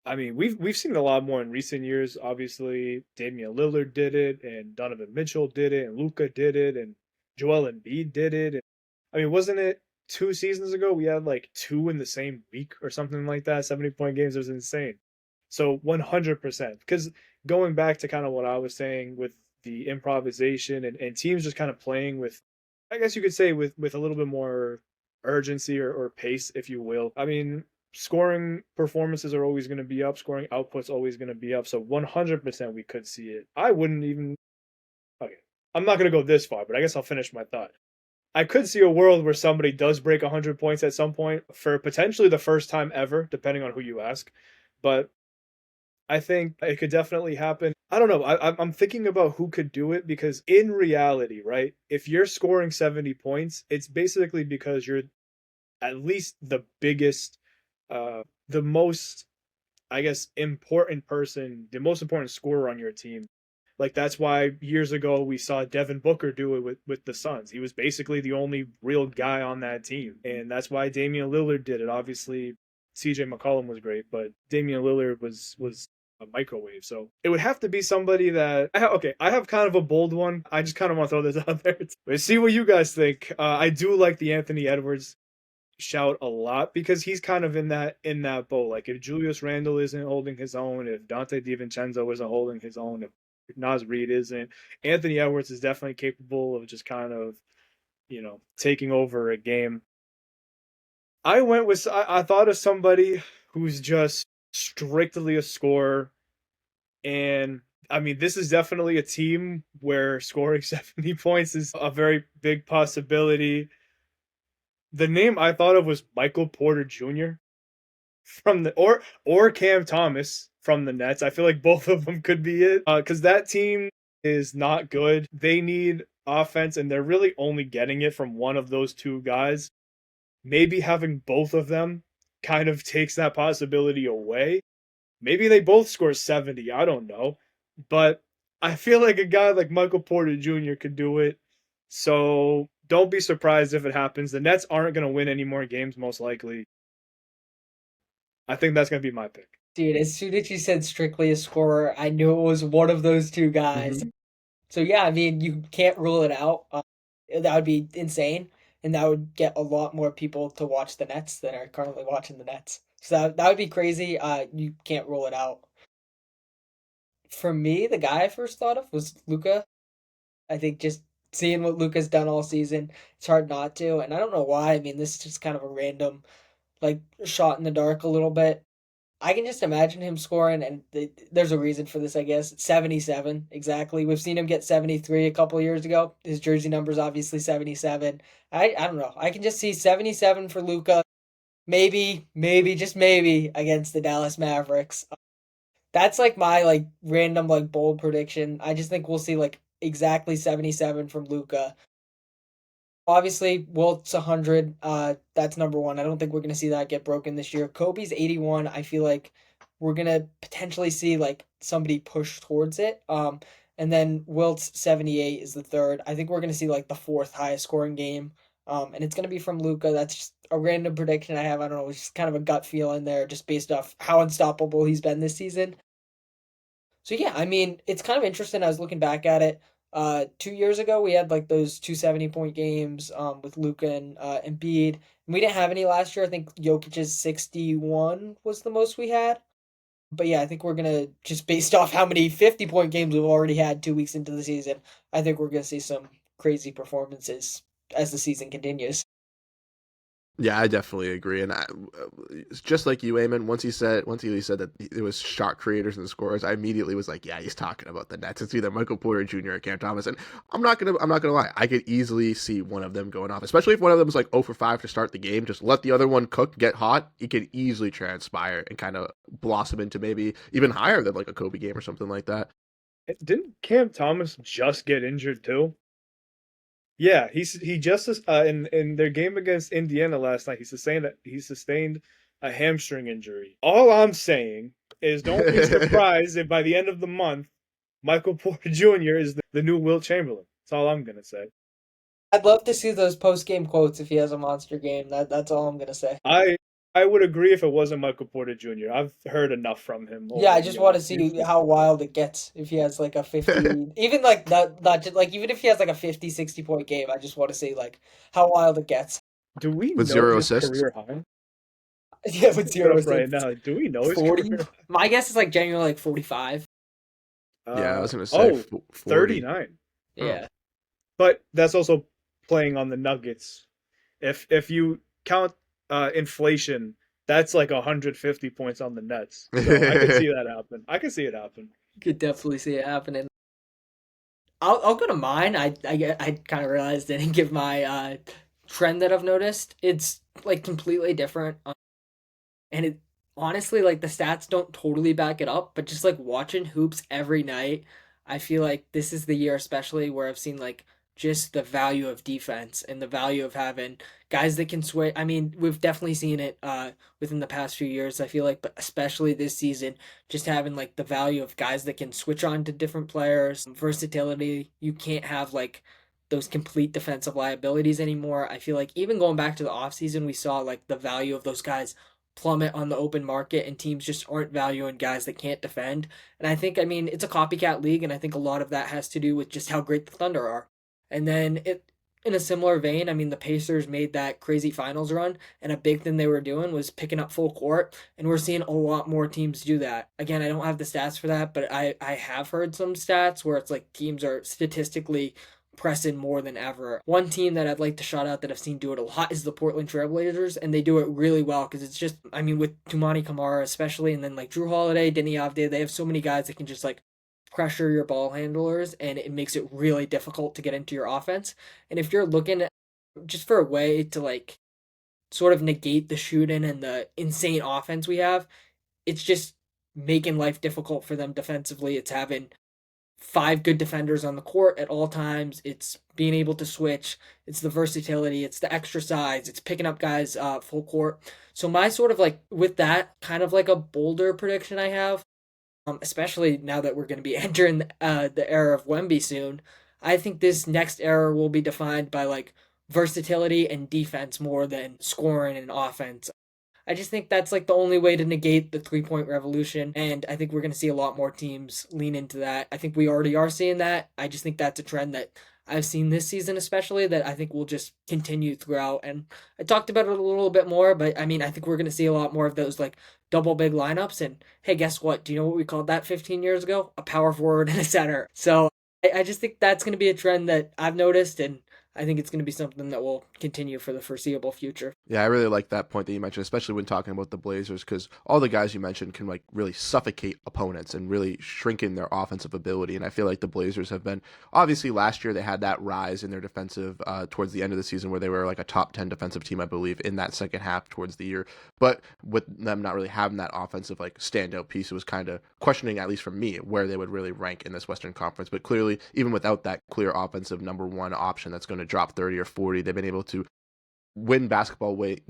I mean, we've seen it a lot more in recent years. Obviously, Damian Lillard did it, and Donovan Mitchell did it, and Luka did it, and Joel Embiid did it. And, I mean, wasn't it 2 seasons ago we had like 2 in the same week or something like that? 70-point games was insane. So 100%, because going back to kind of what I was saying with the improvisation and teams just kind of playing with, I guess you could say, with a little bit more urgency or pace, if you will. I mean, scoring performances are always going to be up, scoring output's always going to be up. So 100% we could see it. I wouldn't even, okay, I'm not going to go this far, but I guess I'll finish my thought. I could see a world where somebody does break 100 points at some point for potentially the first time ever, depending on who you ask. But I think it could definitely happen. I don't know. I'm thinking about who could do it because in reality, right? If you're scoring 70 points, it's basically because you're at least the biggest, the most, I guess, important person, the most important scorer on your team. Like that's why years ago we saw Devin Booker do it with the Suns. He was basically the only real guy on that team, and that's why Damian Lillard did it. Obviously, C.J. McCollum was great, but Damian Lillard was a microwave. So it would have to be somebody that okay. I have kind of a bold one. I just kind of want to throw this out there. But see what you guys think. I do like the Anthony Edwards shout a lot because he's kind of in that boat. Like if Julius Randle isn't holding his own, if Dante DiVincenzo isn't holding his own, if Nas Reed isn't, Anthony Edwards is definitely capable of just kind of, taking over a game. I thought of somebody who's just strictly a scorer, and I mean this is definitely a team where scoring 70 points is a very big possibility. The name I thought of was Michael Porter Jr. from the or Cam Thomas from the Nets. I feel like both of them could be it because that team is not good. They need offense, and they're really only getting it from one of those two guys. Maybe having both of them kind of takes that possibility away. Maybe they both score 70. I don't know. But I feel like a guy like Michael Porter Jr. could do it. So don't be surprised if it happens. The Nets aren't going to win any more games, most likely. I think that's going to be my pick. Dude, as soon as you said strictly a scorer, I knew it was one of those two guys. Mm-hmm. So yeah, I mean, you can't rule it out. That would be insane, and that would get a lot more people to watch the Nets than are currently watching the Nets. So that would be crazy. You can't rule it out. For me, the guy I first thought of was Luca. I think just seeing what Luca's done all season, it's hard not to. And I don't know why. I mean, this is just kind of a random, like, shot in the dark a little bit. I can just imagine him scoring, and there's a reason for this, I guess. 77, exactly. We've seen him get 73 a couple years ago. His jersey number's obviously 77. I don't know. I can just see 77 for Luca. Maybe, just maybe against the Dallas Mavericks. That's like my like random like bold prediction. I just think we'll see like exactly 77 from Luca. Obviously, Wilt's 100. That's number one. I don't think we're gonna see that get broken this year. Kobe's 81. I feel like we're gonna potentially see like somebody push towards it. And then Wilt's 78 is the third. I think we're gonna see like the fourth highest scoring game. And it's gonna be from Luca. That's just a random prediction I have. I don't know. It's just kind of a gut feeling there, just based off how unstoppable he's been this season. So yeah, I mean, it's kind of interesting. I was looking back at it. 2 years ago, we had like those 270-point games with Luka and Embiid. And we didn't have any last year. I think Jokic's 61 was the most we had. But yeah, I think we're gonna just based off how many 50-point games we've already had 2 weeks into the season. I think we're gonna see some crazy performances as the season continues. Yeah, I definitely agree, and it's just like you, Eamon. Once Elie said that it was shot creators and scorers, I immediately was like, yeah, he's talking about the Nets. It's either Michael Porter Jr. or Cam Thomas, and I'm not gonna lie, I could easily see one of them going off, especially if one of them is like 0 for 5 to start the game. Just let the other one cook, get hot. It could easily transpire and kind of blossom into maybe even higher than like a Kobe game or something like that. Didn't Cam Thomas just get injured too? Yeah, he just in their game against Indiana last night, he sustained a hamstring injury. All I'm saying is don't be surprised if by the end of the month, Michael Porter Jr. is the new Wilt Chamberlain. That's all I'm gonna say. I'd love to see those post-game quotes if he has a monster game. That's all I'm gonna say. I would agree if it wasn't Michael Porter Jr. I've heard enough from him Yeah, I over just the want to offseason. see how wild it gets if he has like a 50, even like not just like even if he has like a 50, 60 point game. I just want to see like how wild it gets. Do we With know 0 his assists. career high? Yeah, with Look it zero up right assists. now. Do we know his 40. career high? My guess is like genuinely like 45. Yeah, I was gonna say Oh, 40. 39. Oh. Yeah. But that's also playing on the Nuggets. If you count inflation, that's like 150 points on the Nets. So I could see that happen. I could see it happen. Could definitely see it happening. I'll go to mine. I kind of realized I didn't give my trend that I've noticed. It's like completely different. And it honestly, like, the stats don't totally back it up, but just like watching hoops every night, I feel like this is the year especially where I've seen like just the value of defense and the value of having guys that can switch. I mean, we've definitely seen it within the past few years, I feel like, but especially this season, just having like the value of guys that can switch on to different players, versatility. You can't have like those complete defensive liabilities anymore. I feel like even going back to the offseason, we saw like the value of those guys plummet on the open market, and teams just aren't valuing guys that can't defend. And I think, I mean, it's a copycat league, and I think a lot of that has to do with just how great the Thunder are. And then in a similar vein, I mean, the Pacers made that crazy finals run, and a big thing they were doing was picking up full court, and we're seeing a lot more teams do that. Again, I don't have the stats for that, but I have heard some stats where it's like teams are statistically pressing more than ever. One team that I'd like to shout out that I've seen do it a lot is the Portland Trailblazers, and they do it really well because it's just, I mean, with Tumani Kamara especially, and then like Drew Holiday, Denny Avdija, they have so many guys that can just like pressure your ball handlers, and it makes it really difficult to get into your offense. And if you're looking at just for a way to like sort of negate the shooting and the insane offense we have, it's just making life difficult for them defensively. It's having five good defenders on the court at all times. It's being able to switch. It's the versatility. It's the extra size. It's picking up guys full court. So my sort of like with that kind of like a bolder prediction I have, especially now that we're going to be entering the era of Wemby soon. I think this next era will be defined by like versatility and defense more than scoring and offense. I just think that's like the only way to negate the 3 point revolution. And I think we're going to see a lot more teams lean into that. I think we already are seeing that. I just think that's a trend that I've seen this season, especially, that I think will just continue throughout. And I talked about it a little bit more, but I mean, I think we're going to see a lot more of those like double big lineups. And hey, guess what? Do you know what we called that 15 years ago? A power forward and a center. So I just think that's going to be a trend that I've noticed. And I think it's going to be something that will continue for the foreseeable future. Yeah, I really like that point that you mentioned, especially when talking about the Blazers, because all the guys you mentioned can like really suffocate opponents and really shrink in their offensive ability. And I feel like the Blazers have been, obviously last year they had that rise in their defensive towards the end of the season where they were like a top 10 defensive team, I believe, in that second half towards the year. But with them not really having that offensive like standout piece, it was kind of questioning, at least for me, where they would really rank in this Western Conference. But clearly, even without that clear offensive number one option that's going to drop 30 or 40, they've been able to win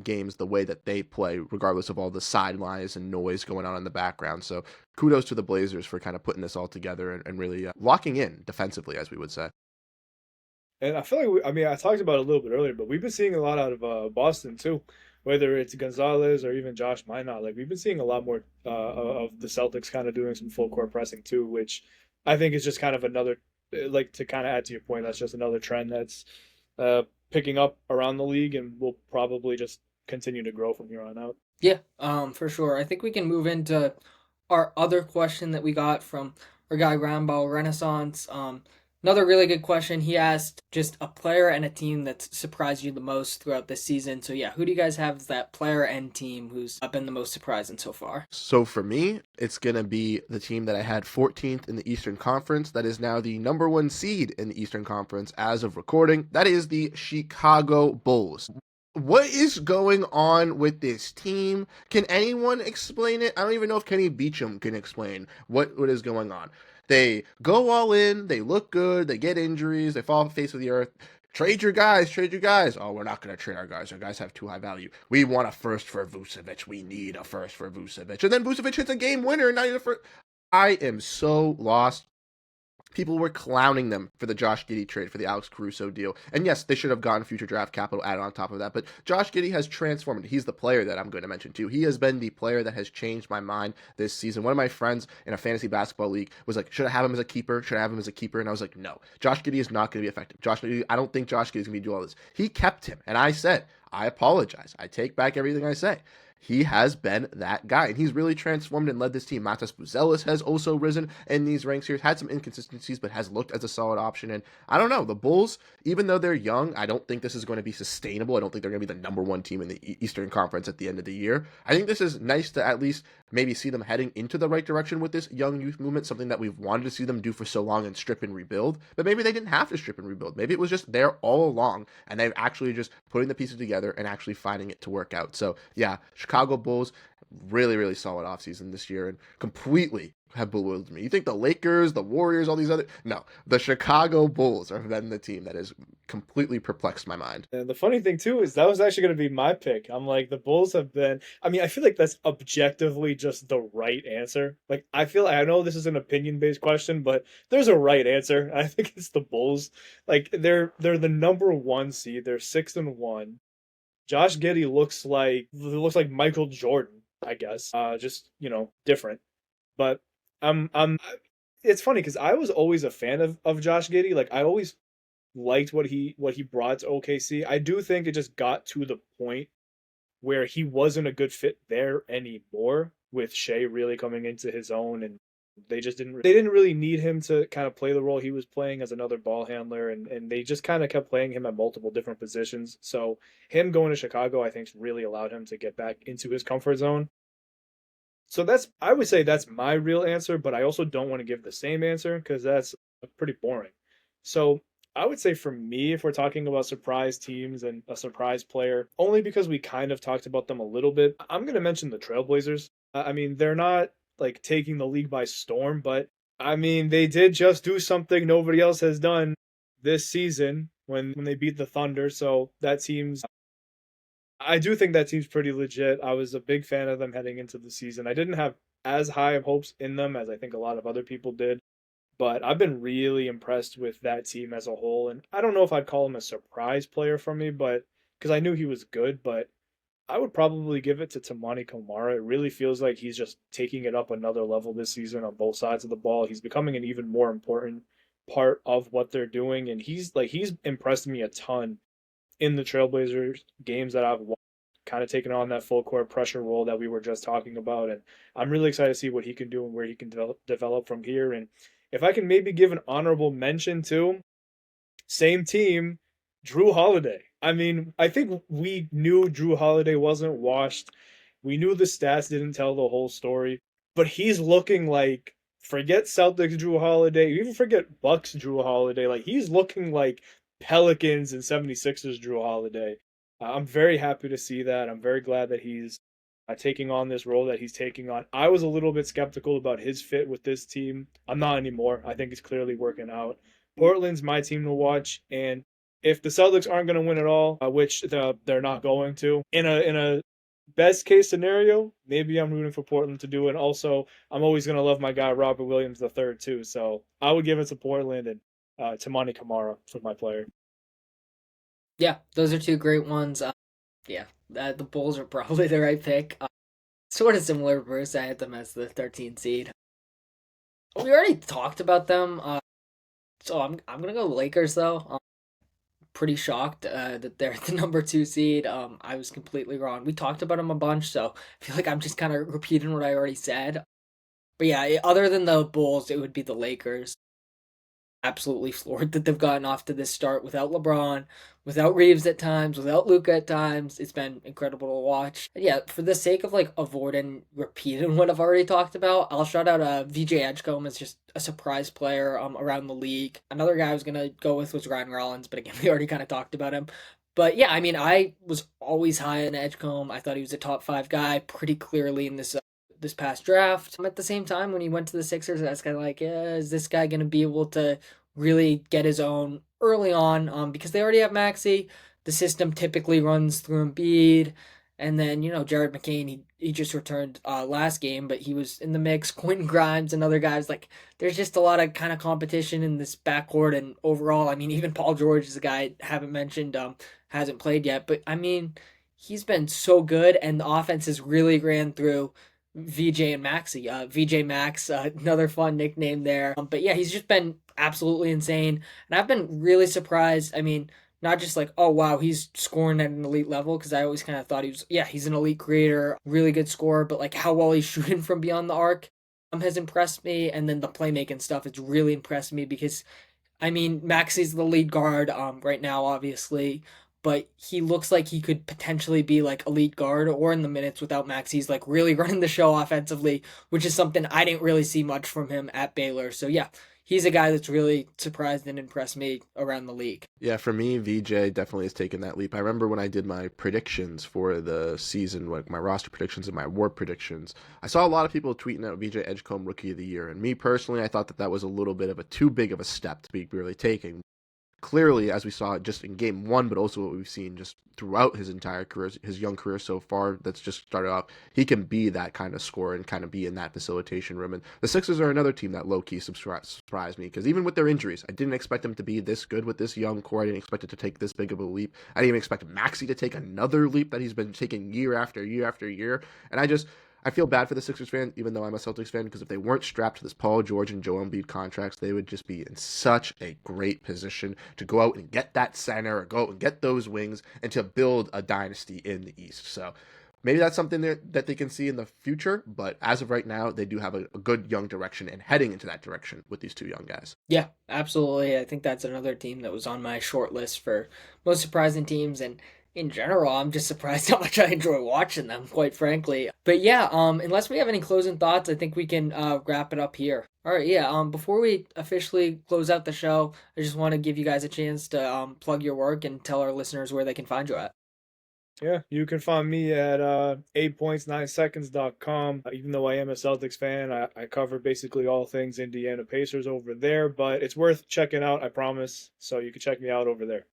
games the way that they play, regardless of all the sidelines and noise going on in the background. So kudos to the Blazers for kind of putting this all together and really locking in defensively, as we would say. And I feel like I mean, I talked about it a little bit earlier, but we've been seeing a lot out of Boston too, whether it's Gonzalez or even Josh Minot. Like we've been seeing a lot more of the Celtics kind of doing some full court pressing too, which I think is just kind of another, like, to kind of add to your point. That's just another trend that's picking up around the league and will probably just continue to grow from here on out. Yeah, for sure. I think we can move into our other question that we got from our guy Rambo Renaissance. Another really good question. He asked just a player and a team that's surprised you the most throughout this season. So yeah, who do you guys have as that player and team who's been the most surprising so far? So for me, it's going to be the team that I had 14th in the Eastern Conference that is now the number one seed in the Eastern Conference as of recording. That is the Chicago Bulls. What is going on with this team? Can anyone explain it? I don't even know if Kenny Beecham can explain what is going on. They go all in, they look good, they get injuries, they fall on the face of the earth. Trade your guys, trade your guys. Oh, we're not going to trade our guys. Our guys have too high value. We want a first for Vucevic. We need a first for Vucevic. And then Vucevic hits a game winner, and now you're the first. I am so lost. People were clowning them for the Josh Giddey trade, for the Alex Caruso deal. And yes, they should have gotten future draft capital added on top of that. But Josh Giddey has transformed. He's the player that I'm going to mention too. He has been the player that has changed my mind this season. One of my friends in a fantasy basketball league was like, should I have him as a keeper? Should I have him as a keeper? And I was like, no. Josh Giddey is not going to be effective. I don't think Josh Giddey is going to do all this. He kept him. And I said, I apologize. I take back everything I say. he has been that guy, and he's really transformed and led this team. Matas Buzelis has also risen in these ranks here, had some inconsistencies, but has looked as a solid option. And I don't know, the Bulls, even though they're young, I don't think this is going to be sustainable. I don't think they're going to be the number one team in the Eastern Conference at the end of the year. I think this is nice to at least maybe see them heading into the right direction with this young youth movement, something that we've wanted to see them do for so long and strip and rebuild. But maybe they didn't have to strip and rebuild. Maybe it was just there all along, and they've actually just putting the pieces together and actually finding it to work out. So yeah, Chicago Bulls, really, really solid offseason this year and completely have bewildered me. You think the Lakers, the Warriors, all these other... No, the Chicago Bulls have been the team that has completely perplexed my mind. And the funny thing too is that was actually going to be my pick. I'm like, the Bulls have been, I mean, I feel like that's objectively just the right answer. Like, I know this is an opinion-based question, but there's a right answer. I think it's the Bulls. Like, they're the number one seed. They're 6-1. Josh Giddey looks like Michael Jordan, I guess. Just, different. But I'm it's funny because I was always a fan of Josh Giddey. Like, I always liked what he brought to OKC. I do think it just got to the point where he wasn't a good fit there anymore, with Shea really coming into his own, and they didn't really need him to kind of play the role he was playing as another ball handler, and they just kind of kept playing him at multiple different positions. So him going to Chicago, I think, really allowed him to get back into his comfort zone. So I would say that's my real answer, but I also don't want to give the same answer because that's pretty boring. So I would say for me, if we're talking about surprise teams and a surprise player, only because we kind of talked about them a little bit, I'm going to mention the Trailblazers. I mean, they're not like taking the league by storm, but I mean, they did just do something nobody else has done this season when they beat the Thunder. So I do think that team's pretty legit. I was a big fan of them heading into the season. I didn't have as high of hopes in them as I think a lot of other people did, but I've been really impressed with that team as a whole. And I don't know if I'd call him a surprise player for me, but because I knew he was good, but I would probably give it to Tamani Kamara. It really feels like he's just taking it up another level this season on both sides of the ball. He's becoming an even more important part of what they're doing, and he's impressed me a ton in the Trailblazers games that I've watched, kind of taking on that full court pressure role that we were just talking about. And I'm really excited to see what he can do and where he can develop from here. And if I can maybe give an honorable mention to, same team, Drew Holiday. I mean, I think we knew Drew Holiday wasn't washed. We knew the stats didn't tell the whole story, but he's looking like, forget Celtics Drew Holiday, even forget Bucks Drew Holiday. Like, he's looking like Pelicans and 76ers Drew Holiday. I'm very happy to see that. I'm very glad that he's taking on this role that he's taking on. I was a little bit skeptical about his fit with this team. I'm not anymore. I think it's clearly working out. Portland's my team to watch, and if the Celtics aren't going to win at all, which they're not going to, in a best case scenario, maybe I'm rooting for Portland to do it. And also, I'm always going to love my guy Robert Williams III too. So I would give it to Portland, and Tamani Kamara for my player. Yeah, those are two great ones. The Bulls are probably the right pick. Sort of similar to Bruce. I had them as the 13th seed. We already talked about them, so I'm gonna go Lakers though. Pretty shocked that they're the number 2 seed. I was completely wrong. We talked about them a bunch, so I feel like I'm just kind of repeating what I already said. But yeah, other than the Bulls, it would be the Lakers. Absolutely floored that they've gotten off to this start without LeBron, without Reeves at times, without Luka at times. It's been incredible to watch. And yeah, for the sake of like avoiding repeating what I've already talked about, I'll shout out VJ Edgecombe as just a surprise player around the league. Another guy I was gonna go with was Ryan Rollins, but again, we already kind of talked about him. But yeah, I mean, I was always high on Edgecombe. I thought he was a top 5 guy pretty clearly in this past draft. At the same time, when he went to the Sixers, I was kind of like, yeah, is this guy going to be able to really get his own early on? Because they already have Maxey. The system typically runs through Embiid. And then, Jared McCain, he just returned last game, but he was in the mix. Quentin Grimes and other guys. Like, there's just a lot of kind of competition in this backcourt. And overall, I mean, even Paul George is a guy I haven't mentioned, hasn't played yet. But, I mean, he's been so good, and the offense has really ran through VJ and Maxey. VJ Max, another fun nickname there. But yeah, he's just been absolutely insane. And I've been really surprised. I mean, not just like, oh wow, he's scoring at an elite level, because I always kind of thought he's an elite creator, really good scorer, but like how well he's shooting from beyond the arc has impressed me, and then the playmaking stuff has really impressed me because I mean, Maxi's the lead guard right now, obviously, but he looks like he could potentially be like a lead guard, or in the minutes without Maxi, he's like really running the show offensively, which is something I didn't really see much from him at Baylor. So yeah, he's a guy that's really surprised and impressed me around the league. Yeah, for me, VJ definitely has taken that leap. I remember when I did my predictions for the season, like my roster predictions and my award predictions, I saw a lot of people tweeting out VJ Edgecombe Rookie of the Year. And me personally, I thought that that was a little bit of a too big of a step to be really taking. Clearly, as we saw just in game one, but also what we've seen just throughout his entire career, his young career so far, that's just started off, he can be that kind of scorer and kind of be in that facilitation room. And the Sixers are another team that low-key surprised me, because even with their injuries, I didn't expect them to be this good with this young core. I didn't expect it to take this big of a leap. I didn't even expect Maxi to take another leap that he's been taking year after year after year. And I feel bad for the Sixers fan, even though I'm a Celtics fan, because if they weren't strapped to this Paul George and Joel Embiid contracts, they would just be in such a great position to go out and get that center or go out and get those wings and to build a dynasty in the East. So maybe that's something that they can see in the future, but as of right now, they do have a good young direction and heading into that direction with these two young guys. Yeah, absolutely. I think that's another team that was on my short list for most surprising teams, and in general, I'm just surprised how much I enjoy watching them, quite frankly. But yeah, unless we have any closing thoughts, I think we can wrap it up here. All right, yeah. Before we officially close out the show, I just want to give you guys a chance to plug your work and tell our listeners where they can find you at. Yeah, you can find me at 8points9seconds.com. Even though I am a Celtics fan, I cover basically all things Indiana Pacers over there, but it's worth checking out, I promise. So you can check me out over there.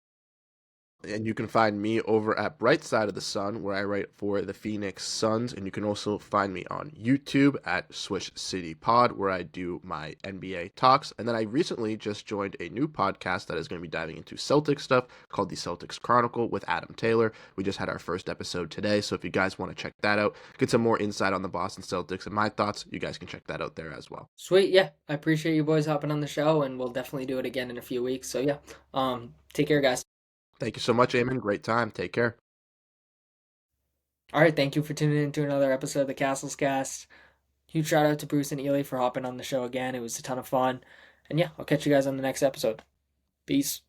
And you can find me over at Bright Side of the Sun, where I write for the Phoenix Suns. And you can also find me on YouTube at Swish City Pod, where I do my NBA talks. And then I recently just joined a new podcast that is going to be diving into Celtics stuff called the Celtics Chronicle with Adam Taylor. We just had our first episode today. So if you guys want to check that out, get some more insight on the Boston Celtics and my thoughts, you guys can check that out there as well. Sweet, yeah. I appreciate you boys hopping on the show, and we'll definitely do it again in a few weeks. So yeah, take care, guys. Thank you so much, Eamon. Great time. Take care. All right, thank you for tuning in to another episode of the Cassels Cast. Huge shout out to Bruce and Elie for hopping on the show again. It was a ton of fun. And yeah, I'll catch you guys on the next episode. Peace.